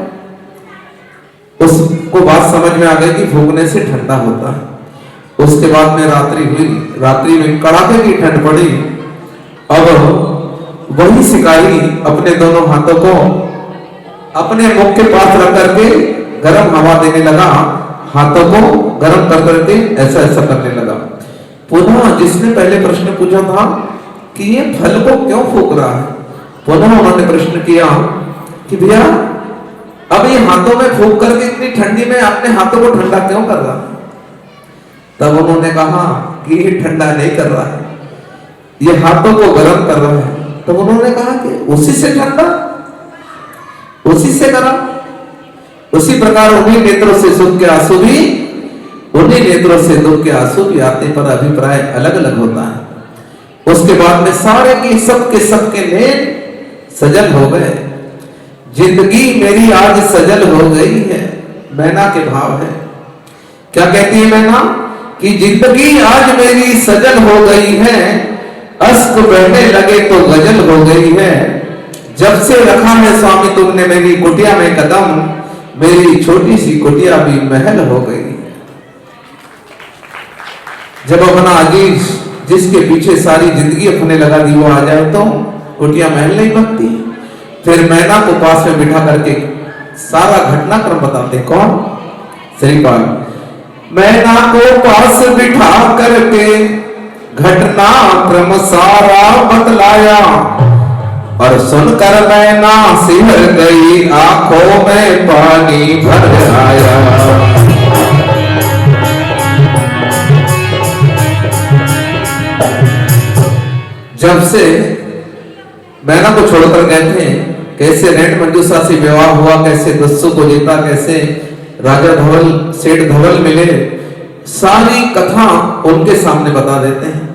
उसको बात समझ में आ गई कि फूंकने से ठंडा होता है। उसके बाद में रात्रि हुई, रात्रि में कड़ाके की ठंड पड़ी। अब वही शिकारी अपने दोनों हाथों को अपने मुख के पास रख करके गर्म हवा देने लगा, हाथों को गर्म कर करके ऐसा ऐसा करने लगा। पुनः जिसने पहले प्रश्न पूछा था कि ये फल को क्यों फूंक रहा है, पुनः उन्होंने प्रश्न किया कि भैया अब ये हाथों में फूंक करके इतनी ठंडी में अपने हाथों को ठंडा क्यों कर रहा है? तब उन्होंने कहा कि ये ठंडा नहीं कर रहा है, ये हाथों को गर्म कर रहा है। तो उन्होंने कहा कि उसी से ठंडा, उसी से गर्म। उसी प्रकार उन्हीं नेत्रों से सुख के आंसू भी, उन्हीं नेत्रों से दुख के आंसू भी आते, पर अभिप्राय अलग अलग होता है। उसके बाद में सारे की सबके नेत्र सजल हो गए। जिंदगी मेरी आज सजल हो गई है, मैना के भाव है। क्या कहती है मैना? कि जिंदगी आज मेरी सजल हो गई है, अश्क बहने लगे तो गजल हो गई है। जब से रखा है स्वामी तुमने मेरी कुटिया में कदम, मेरी छोटी सी कुटिया भी महल हो गई। जब अपना अजीज जिसके पीछे सारी जिंदगी अपने लगा दी वो आ जाए तो कुटिया महल नहीं बनती। फिर मैना को पास में बिठा करके सारा घटनाक्रम बताते। कौन? श्रीपाल। मैना को पास बिठा करके घटनाक्रम सारा बतलाया, और सुनकर मैना सिहर गई, आंखों में पानी भर आया। जब से मैना को छोड़कर गए थे, कैसे रेड मंजूषा से विवाह हुआ, कैसे दस्यु को जीता, कैसे राजा धवल सेठ धवल मिले, सारी कथा उनके सामने बता देते हैं।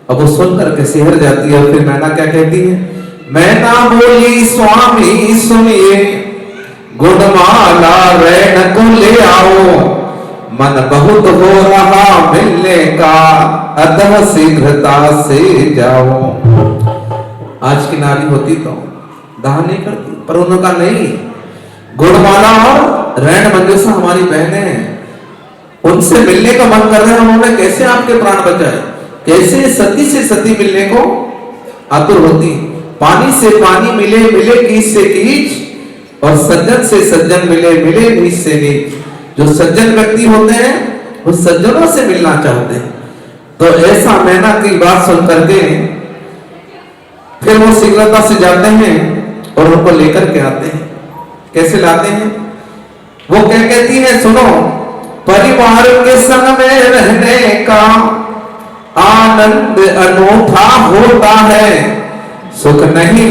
अब वो सुनकर के सिहर जाती है। और फिर मैना क्या कहती है? मैना बोली स्वामी सुनिए, गुणमाला रैन को ले आओ, मन बहुत हो रहा मिलने का, अतः शीघ्रता से जाओ। आज की नारी होती तो दाह नहीं करती, पर उन्होंने नहीं। गुणमाला और रैन मंजूषा हमारी बहनें हैं, उनसे मिलने का मन कर रहे हैं। उन्होंने कैसे आपके प्राण बचाए, कैसे सती से सती मिलने को आतुर होती। पानी से पानी मिले, मिले कीच से कीच, और सज्जन से सज्जन मिले, मिले नीच से नीच। जो सज्जन व्यक्ति होते हैं वो सज्जनों से मिलना चाहते हैं। तो ऐसा मैना की बात सुन करके फिर वो शीघ्रता से जाते हैं और उनको लेकर के आते हैं। कैसे लाते हैं? वो क्या कहती है? सुनो, परिवार के संग में रहने का आनंद अनूठा होता है, सुख नहीं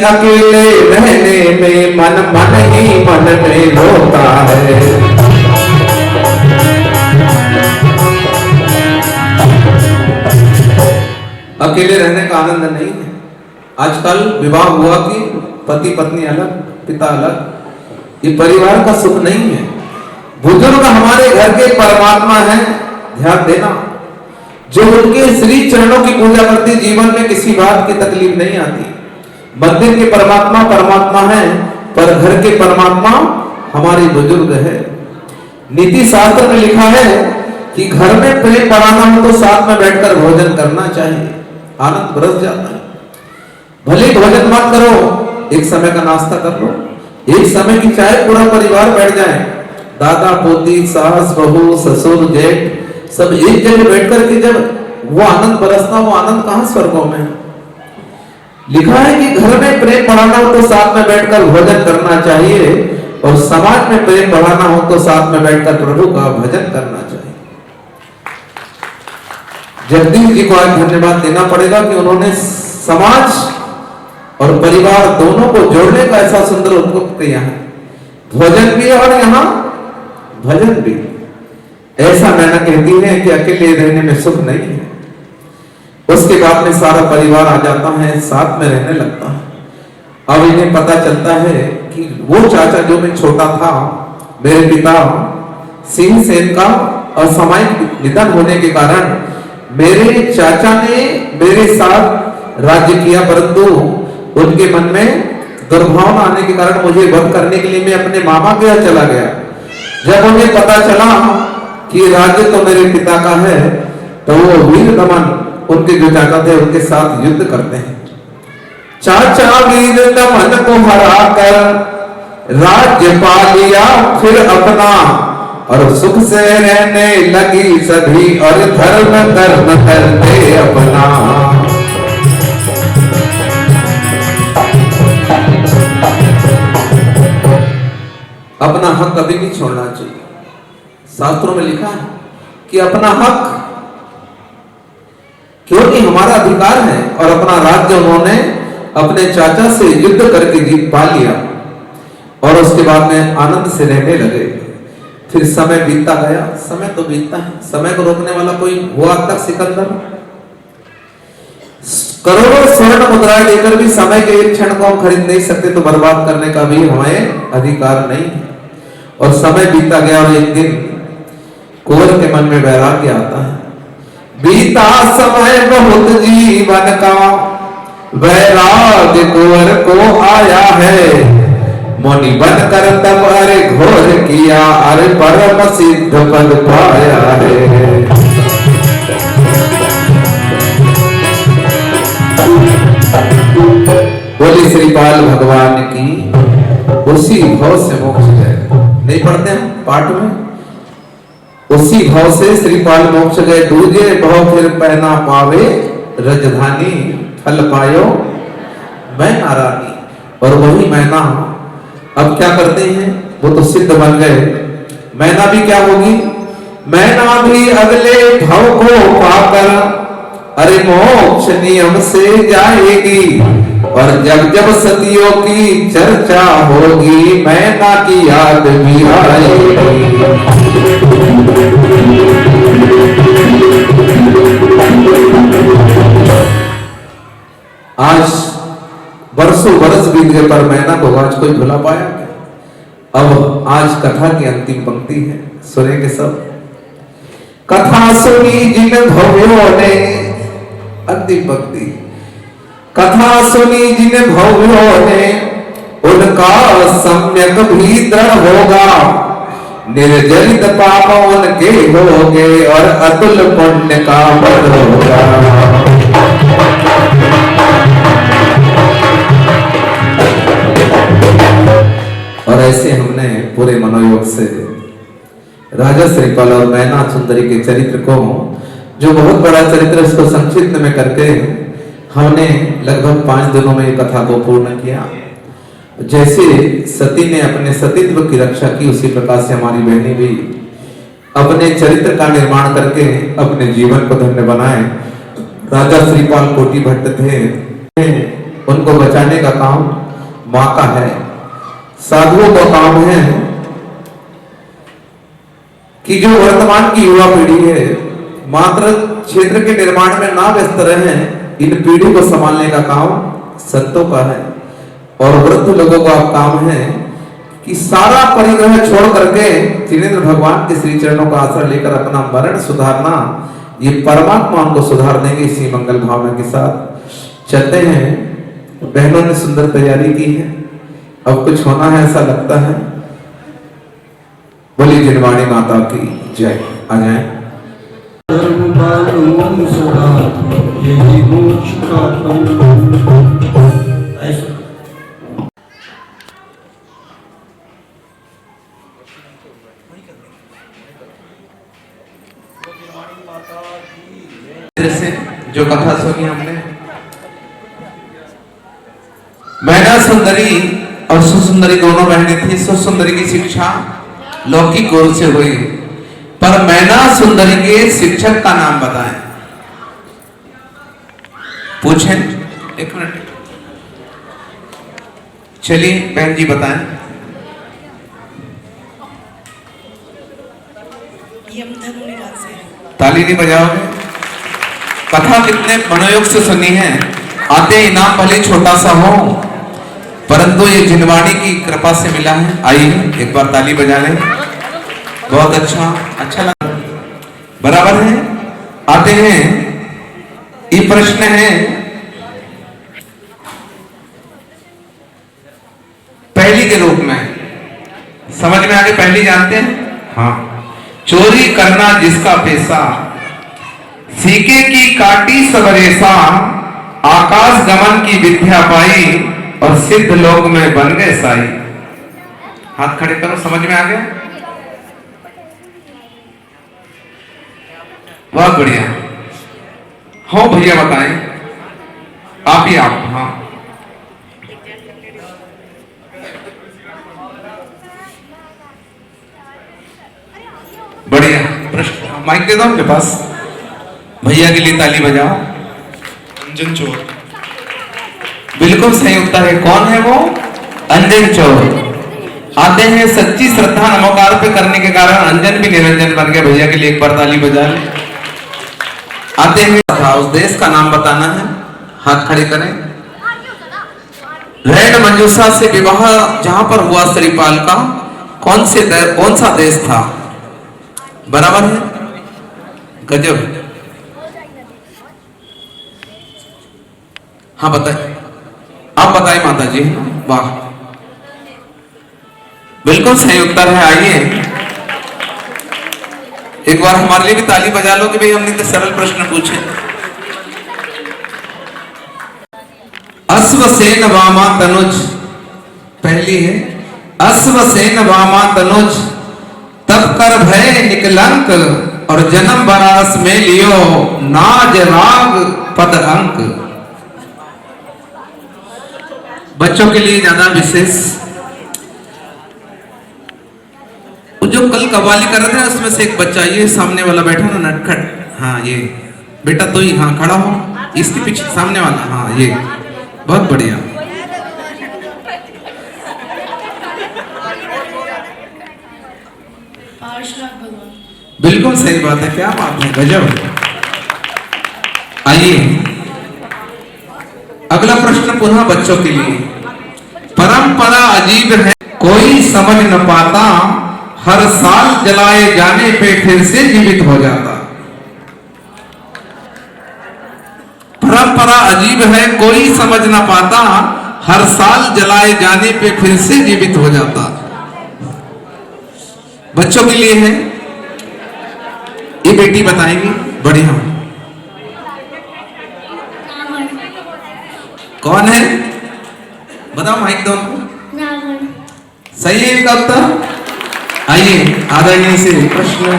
अकेले रहने में, मन मन ही मन में होता है। अकेले रहने का आनंद नहीं है। आजकल विवाह हुआ कि पति पत्नी अलग, पिता अलग, ये परिवार का सुख नहीं है। बुजुर्ग हमारे घर के परमात्मा है, ध्यान देना। जो उनके श्री चरणों की पूजा करती, जीवन में किसी बात की तकलीफ नहीं आती। मंदिर के परमात्मा परमात्मा है, पर घर के परमात्मा हमारे बुजुर्ग है। नीति शास्त्र में लिखा है कि घर में प्रेम बढ़ाना हो तो साथ में बैठकर भोजन करना चाहिए, आनंद बरस जाता है। भले भोजन मत करो, एक समय का नाश्ता कर लो, एक समय की चाय पूरा परिवार बैठ जाए, दादा पोती सास बहू ससुर जेठ सब एक जगह बैठकर के जब वो आनंद बरसना, वो आनंद कहां स्वर्गों में। लिखा है कि घर में प्रेम बढ़ाना हो तो साथ में बैठकर भोजन करना चाहिए, और समाज में प्रेम बढ़ाना हो तो साथ में बैठकर प्रभु का भजन करना चाहिए। जगदीश जी को आज धन्यवाद देना पड़ेगा कि उन्होंने समाज और परिवार दोनों को जोड़ने का ऐसा सुंदर उद्योग किया है। भोजन भी और यहाँ भजन भी। ऐसा मैंने कहती है कि अकेले रहने में सुख नहीं है, उसके बाद में सारा परिवार आ जाता है, साथ में रहने लगता है। अब इन्हें पता चलता है कि वो चाचा जो मैं छोटा था, मेरे पिता सिंह सेन का असामयिक निधन होने के कारण मेरे चाचा ने मेरे साथ राज्य किया, परंतु उनके मन में दुर्भावना आने के कारण मुझे वध करने के लिए मैं अपने मामा के यहाँ चला गया। जब उन्हें पता चला कि राज्य तो मेरे पिता का है, तो वो वीर दमन उनके जो चाचा थे उनके साथ युद्ध करते हैं। चाचा वीर दमन को हरा कर राज्य पा लिया फिर अपना, और सुख से रहने लगी सभी, और धर्म कर्म करते अपना। अपना हक कभी नहीं छोड़ना चाहिए। शास्त्रों में लिखा है कि अपना हक, क्योंकि हमारा अधिकार है, और अपना राज्य उन्होंने अपने चाचा से युद्ध करके जीत पा लिया, और उसके बाद में आनंद से रहने लगे। फिर समय बीतता गया, समय तो बीतता है, समय को रोकने वाला कोई हुआ तक सिकंदर? करोड़ों स्वर्ण मुद्राएं लेकर भी समय के एक क्षण को हम खरीद नहीं सकते, तो बर्बाद करने का भी हमें अधिकार नहीं है। और समय बीतता गया, और एक दिन कुंवर के मन में वैराग्य आता है। बीता समय बहुत जीवन का, वैराग्य कुंवर को आया है। मुनि बन कर तब अरे घोर किया, अरे परम सिद्ध पद पाया है। बोली श्रीपाल भगवान की। उसी भाव से मोक्ष गए, नहीं पढ़ते हैं पाठ में, उसी भाव से श्रीपाल मोक्ष गए। दूजे भाव फिर पहना पावे रजधानी, फल पायो मैं नारानी। और वही मैना अब क्या करते हैं, वो तो सिद्ध बन गए। मैना भी क्या होगी, मैना भी अगले भाव को पाकर अरे मोक्ष नियम से जाएगी। और जब जब सतियों की चर्चा होगी, मैना की याद भी आएगी। आज बरसों बरस बीत गए, पर मैना को आज कोई भुला पाया क्या? अब आज कथा की अंतिम पंक्ति है, सुनेंगे सब। कथा सुनी जिन भव्यों ने, अंतिम पंक्ति, कथा सुनी जिन भव्यों ने, उनका सम्यक भी दृढ़ होगा। निर्जरित पाप उनके होंगे, और अतुल पुण्य का बल होगा। और ऐसे हमने पूरे मनोयोग से राजा श्रीपाल और मैना सुंदरी के चरित्र को, जो बहुत बड़ा चरित्र, उसको संक्षिप्त में करके हमने लगभग 5 दिनों में कथा को पूर्ण किया। जैसे सती ने अपने सतीत्व की रक्षा की, उसी प्रकार से हमारी बहनें भी अपने चरित्र का निर्माण करके अपने जीवन को धन्य बनाए। राजा श्रीपाल कोटि भट्ट थे, उनको बचाने का काम मां का है। साधुओं का काम है कि जो वर्तमान की युवा पीढ़ी है, मात्र क्षेत्र के निर्माण में ना व्यस्त रहे, इन पीढ़ी को संभालने का काम संतों का है। और वृद्ध लोगों का काम है कि सारा परिग्रह छोड़ करके त्रिनेत्र भगवान के श्री चरणों का आश्रय लेकर अपना मरण सुधारना, ये परमात्मा उनको सुधार देंगे। इसी मंगल भावना के साथ चलते हैं बहनों ने सुंदर तैयारी की है, अब कुछ होना है ऐसा लगता है। बोली जिनवाणी माता की जय। आ जाए। धर्म पालन सदा यही मोक्ष का फल। ऐसा से जो कथा सुनी हमने, मैना सुंदरी और सुसुंदरी दोनों बहनें थी। सुसुंदरी की शिक्षा लौकिक गुरु से हुई, पर मैना सुंदरी के शिक्षक का नाम बताएं। पूछें, एक मिनट, चलिए बहन जी बताएं। ताली नहीं बजाओगे? कथा कितने मनोयोग से सुनी है। आते इनाम भले छोटा सा हो, परंतु ये जिनवाणी की कृपा से मिला है। आइए एक बार ताली बजा लें। बहुत अच्छा लगा, बराबर है। आते हैं, ये प्रश्न है पहली के रूप में, समझ में आगे? पहली जानते हैं? हाँ। चोरी करना जिसका पेशा, सीके की काटी सबरेसा, आकाश गमन की विद्या पाई और सिद्ध लोक में बन गए साई। हाथ खड़े करो, समझ में आ गया? बहुत बढ़िया। हो भैया बताएं, आप ही आप। हाँ बढ़िया प्रश्न। माइक दे दो आपके पास, भैया के लिए ताली बजाओ। अंजन चोर, बिल्कुल सही उत्तर है। कौन है वो? अंजन चोर। आते हैं, सच्ची श्रद्धा नमोकार पे करने के कारण अंजन भी निरंजन बन गया। भैया के लिए एक बार ताली बजा ले। आते हैं, उस देश का नाम बताना है। हाथ खड़े करें। रैन मंजूषा से विवाह जहां पर हुआ श्रीपाल का, कौन सा देश था? बराबर है, गजब। हाँ बताए, आप बताएं माता जी। वाह, बिल्कुल सही उत्तर है। आइए एक बार हमारे लिए भी ताली बजा लो कि भाई हमने तो सरल प्रश्न पूछे। अश्वसेन वामा तनुज, पहली है। अश्वसेन वामा तनुज, तब कर भय निकलंक, और जन्म बनारस में लियो नाज राग पद अंक। बच्चों के लिए ज्यादा विशेष, जो कल कव्वाली कर रहे थे उसमें से एक बच्चा, ये सामने वाला बैठा ना नटखट, हाँ ये बेटा तो ही, हाँ खड़ा हो, इसके पीछे सामने वाला, हाँ ये बहुत बढ़िया। बिल्कुल सही बात है, क्या बात है, गजब। आइए अगला प्रश्न पुनः बच्चों के लिए। परंपरा अजीब है, कोई समझ न पाता, हर साल जलाए जाने पे फिर से जीवित हो जाता। परंपरा अजीब है, कोई समझ न पाता, हर साल जलाए जाने पे फिर से जीवित हो जाता। बच्चों के लिए है, ये बेटी बताएंगी। बढ़िया, कौन है बताओ, माइक दो। सही है इनका उत्तर। आइए आदरणीय से प्रश्न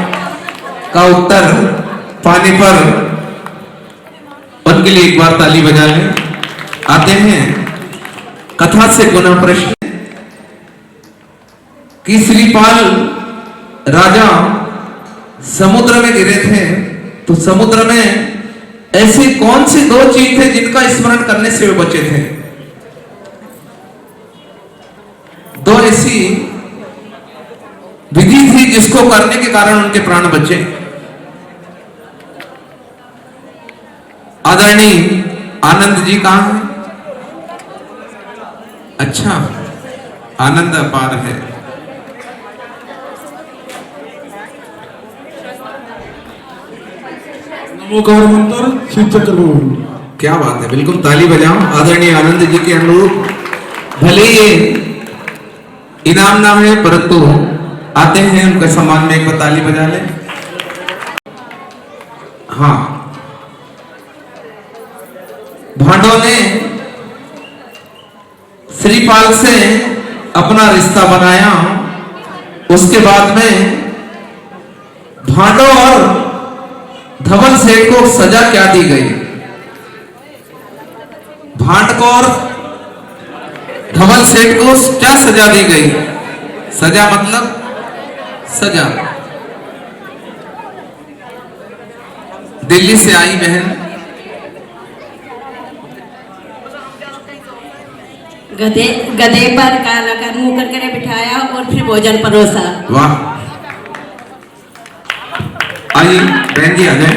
का उत्तर पाने पर उनके लिए एक बार ताली बजा लें। आते हैं कथा से पुनः प्रश्न कि श्रीपाल राजा समुद्र में गिरे थे, तो समुद्र में ऐसी कौन सी दो चीज थे जिनका स्मरण करने से वे बचे थे? दो ऐसी विधि थी जिसको करने के कारण उनके प्राण बचे। आदरणीय आनंद जी कहां है? अच्छा, आनंद अपार है। नमोकार मंत्र सिद्ध करो। क्या बात है, बिल्कुल ताली बजाओ आदरणीय आनंद जी के अनुरूप। भले ये इनाम ना है परंतु आते हैं उनके सम्मान में एक बार ताली बजा ले। हाँ, भांडो ने श्रीपाल से अपना रिश्ता बनाया। उसके बाद में भांडो और धवल सेठ को सजा क्या दी गई? भांड को और धवल सेठ को क्या सजा दी गई? सजा मतलब सजा। दिल्ली से आई बहन गधे पर काला कर मुंह करके बिठाया और फिर भोजन परोसा। वाह, आइए बहन जी आ जाए,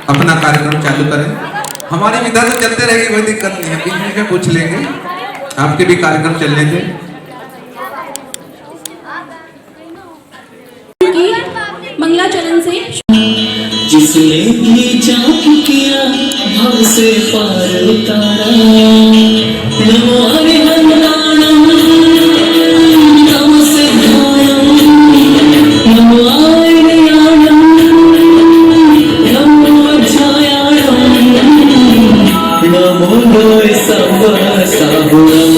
अपना कार्यक्रम चालू करें। हमारी विधा तो चलते रहेगी, कोई दिक्कत नहीं है, बीच बीच में पूछ लेंगे, आपके भी कार्यक्रम चलने थे। मंगलाचरण से जिसने भी जाप किया भव से पार उतारा, नमो हरिहरनाम नमो सिद्धायम नमो आयर्याणम नमो अध्यायाणम नमो लोय सब साहुरम।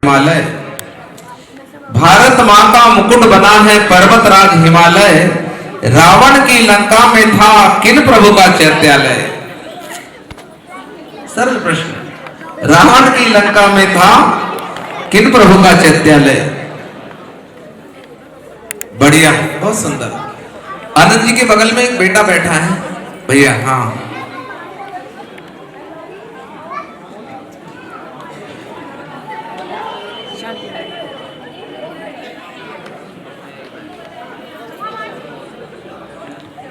हिमालय, भारत माँ का मुकुट बना है पर्वतराज हिमालय, रावण की लंका में था किन प्रभु का चैत्यालय? सरल प्रश्न। रावण की लंका में था किन प्रभु का चैत्यालय? बढ़िया, बहुत सुंदर। आनंद जी के बगल में एक बेटा बैठा है भैया। हाँ,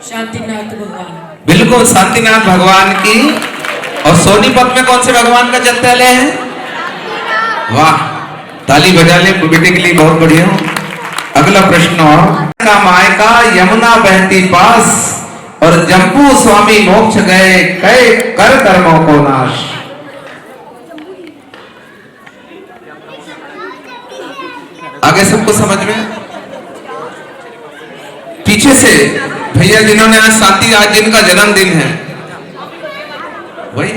शांतिनाथ भगवान, बिल्कुल शांतिनाथ भगवान की। और सोनीपत में कौन से भगवान का चैत्यालय है? वाह, ताली बजा ले बेटे के लिए, बहुत बढ़िया। अगला प्रश्न और का मायका यमुना बहती पास और जम्बू स्वामी मोक्ष गए कई कर कर्मों को नाश। आगे सबको समझ में? पीछे से भैया जिन्होंने आज साथी, आज जिनका जन्मदिन है वही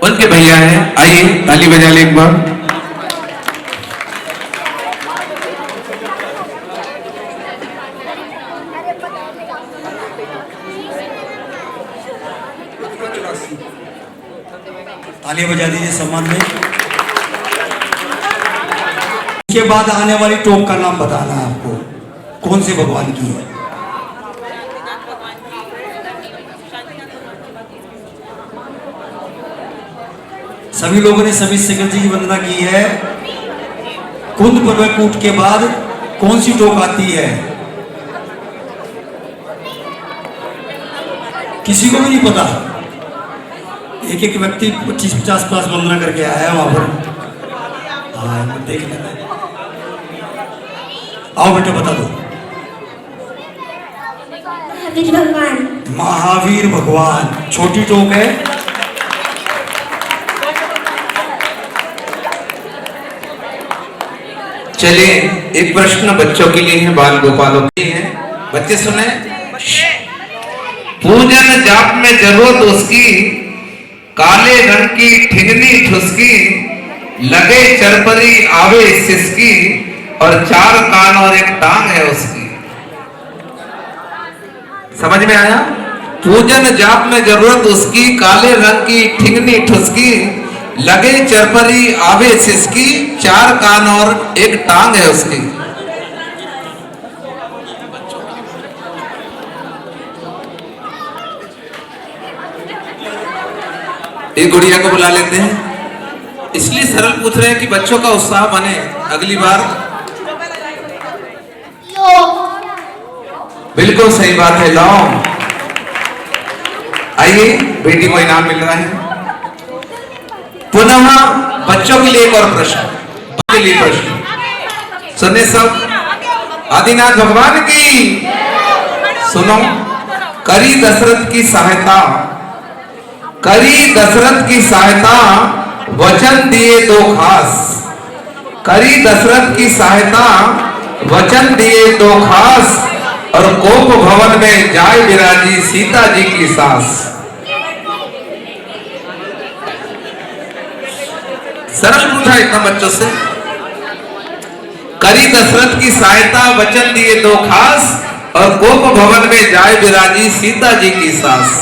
उनके भैया हैं, आइए ताली बजा ले एक बार। ताली बजा दीजिए सम्मान में। इसके बाद आने वाली टोप का नाम बताना है आपको, कौन से भगवान की है। सभी लोगों ने सभी शंकर जी की वंदना की है। कुंद पर्वतकूट के बाद कौन सी टोक आती है, किसी को भी नहीं पता। एक एक व्यक्ति 25-50 प्लस वंदना करके आया है वहां पर। हाँ देख लेना, आओ बेटा बता दो। महावीर भगवान। महावीर भगवान छोटी टोक है। चलिए एक प्रश्न बच्चों के लिए है, बाल गोपालों के लिए है। बच्चे सुने, पूजन जाप में जरूरत उसकी, काले रंग की ठिगनी ठुसकी, लगे चरपरी आवे सिसकी, और 4 कान और 1 टांग है उसकी। समझ में आया? पूजन जाप में जरूरत उसकी, काले रंग की ठिगनी ठुसकी, लगे चरपरी आवे सिसकी, 4 कान और 1 टांग है उसकी। एक गुड़िया को बुला लेते हैं, इसलिए सरल पूछ रहे हैं कि बच्चों का उत्साह बने अगली बार। बिल्कुल सही बात है, लौंग। आइए बेटी को इनाम मिल रहा है। पुनः बच्चों के लिए एक और प्रश्न, के लिए प्रश्न सुने सब। आदिनाथ भगवान की सुनो। करी दशरथ की सहायता, करी दशरथ की सहायता, वचन दिए 2 खास। करी दशरथ की सहायता, वचन दिए 2 खास, और कोप भवन में जाय विराजी सीता जी की सास। सरल पूछा इतना बच्चों से। करी दशरथ की सहायता, वचन दिए 2 खास, और कोप भवन में जाय विराजी सीता जी की सास।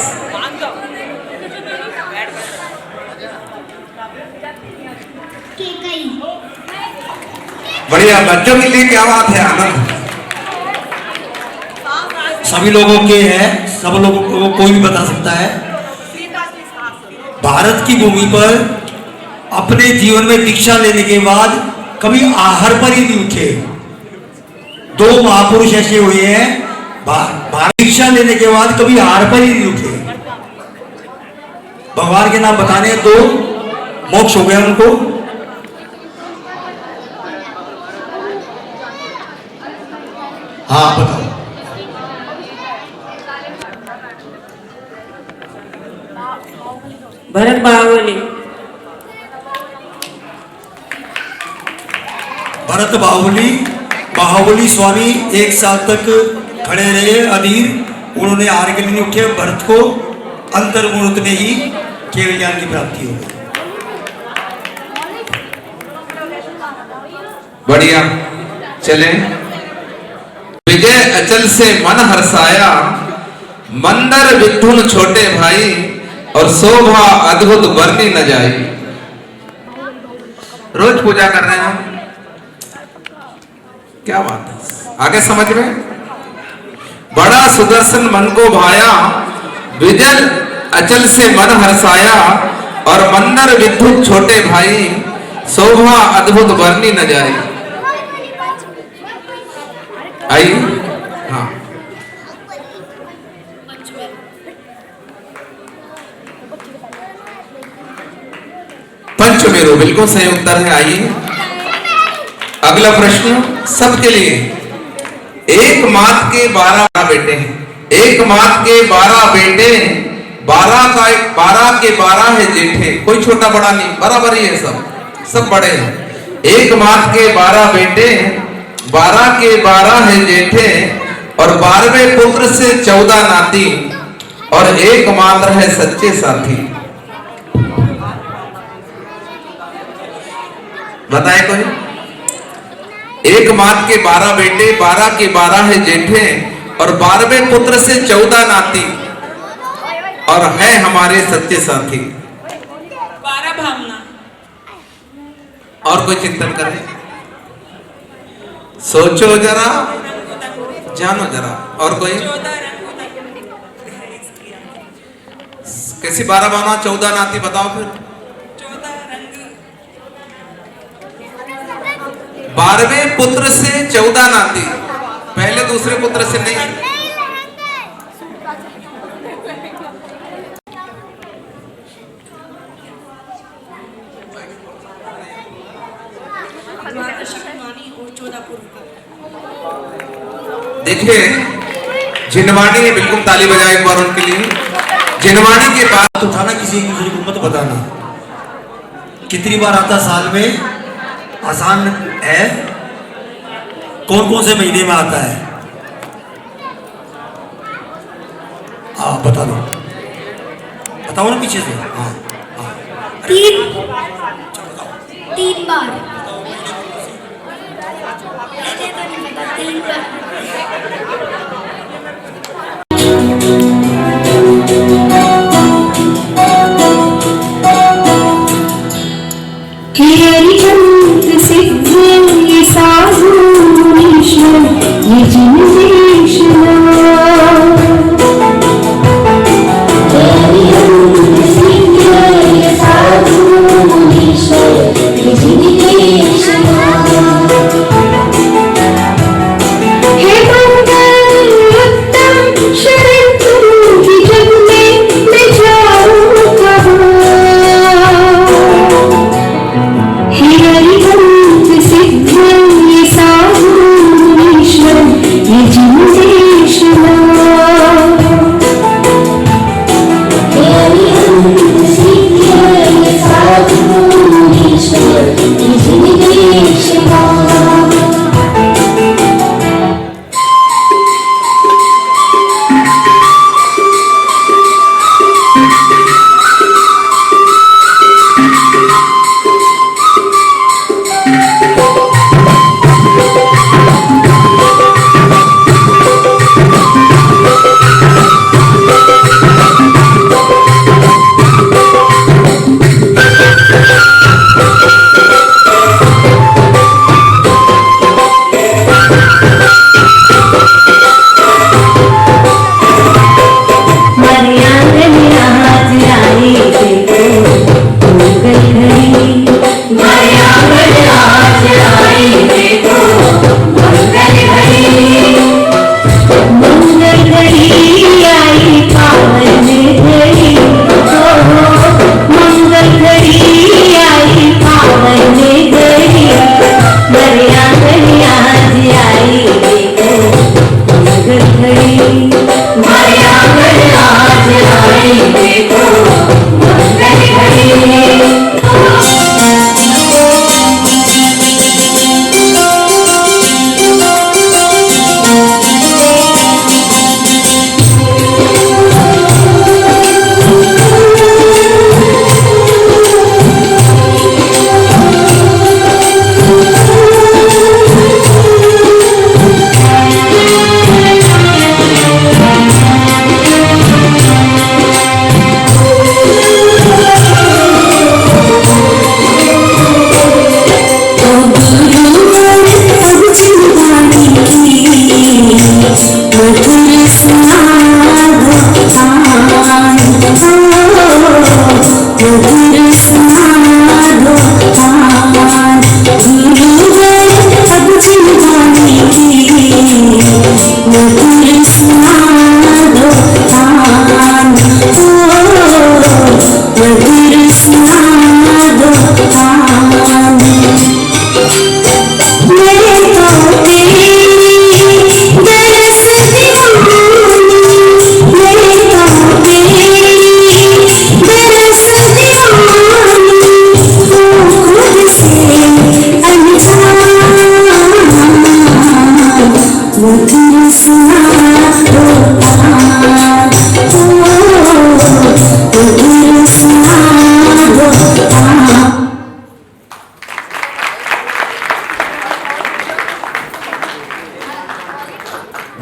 बढ़िया, बच्चों के लिए क्या बात है, आनंद। सभी लोगों के हैं, सब लोगों को कोई भी बता सकता है। भारत की भूमि पर अपने जीवन में दीक्षा लेने के बाद कभी आहार पर ही नहीं उठे। 2 महापुरुष ऐसे हुए हैं, भारत दीक्षा लेने के बाद कभी आहार पर ही नहीं उठे। भगवान के नाम बताने 2 मोक्ष हो गया उनको। हाँ बताओ। भरत बाहुबली। भरत बाहुबली। बाहुबली स्वामी 1 साल तक खड़े रहे अधीर, उन्होंने हार के लिए नहीं उठे। भरत को अंतर्मुहूर्त में ही केवल ज्ञान की प्राप्ति हो गई। बढ़िया, चले। विजय अचल से मन हर्षाया, मंदर विधुन छोटे भाई, और शोभा अद्भुत वर्णी न जाई। रोज पूजा कर रहे हैं हम, क्या बात है, आगे समझ में। बड़ा सुदर्शन मन को भाया, विजय अचल से मन हर्षाया, और मंदर विधुन छोटे भाई, शोभा अद्भुत वर्णी न जाई। आई हाँ, पंचमेरु हो, बिल्कुल सही उत्तर है। आइए अगला प्रश्न सबके लिए। एक मात के 12 बेटे हैं, एक मात के 12 बेटे, 12 के 12 है जेठे, कोई छोटा बड़ा नहीं, बराबर ही है, सब बड़े हैं। एक मात के 12 बेटे, 12 के 12 है जेठे, और 12वें पुत्र से 14 नाती, और एक मात्र है सच्चे साथी। बताए कोई? एक मात के 12 बेटे, 12 के 12 है जेठे, और 12वें पुत्र से 14 नाती, और है हमारे सच्चे साथी। 12 भावना। और कोई चिंतन करे, सोचो जरा, जानो जरा। और कोई? कैसी 12 भावना 14 नाती, बताओ फिर। 12वें पुत्र से 14 नाती, पहले दूसरे पुत्र से नहीं। देखिए जिनवाणी है, बिल्कुल ताली बजाए एक बार उनके लिए। जिनवाणी के बाद हाथ उठाना, किसी एक दूसरे को मत बताना। कितनी बार आता साल में? आसान है। कौन कौन से महीने में आता है? हाँ बता दो, बताओ ना पीछे से। हाँ हाँ 3 बार। मुझे तो नहीं पता, 3 बार। ये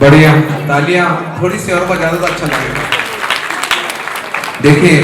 बढ़िया, तालियां थोड़ी सी और बजा दो तो अच्छा लगेगा। देखिए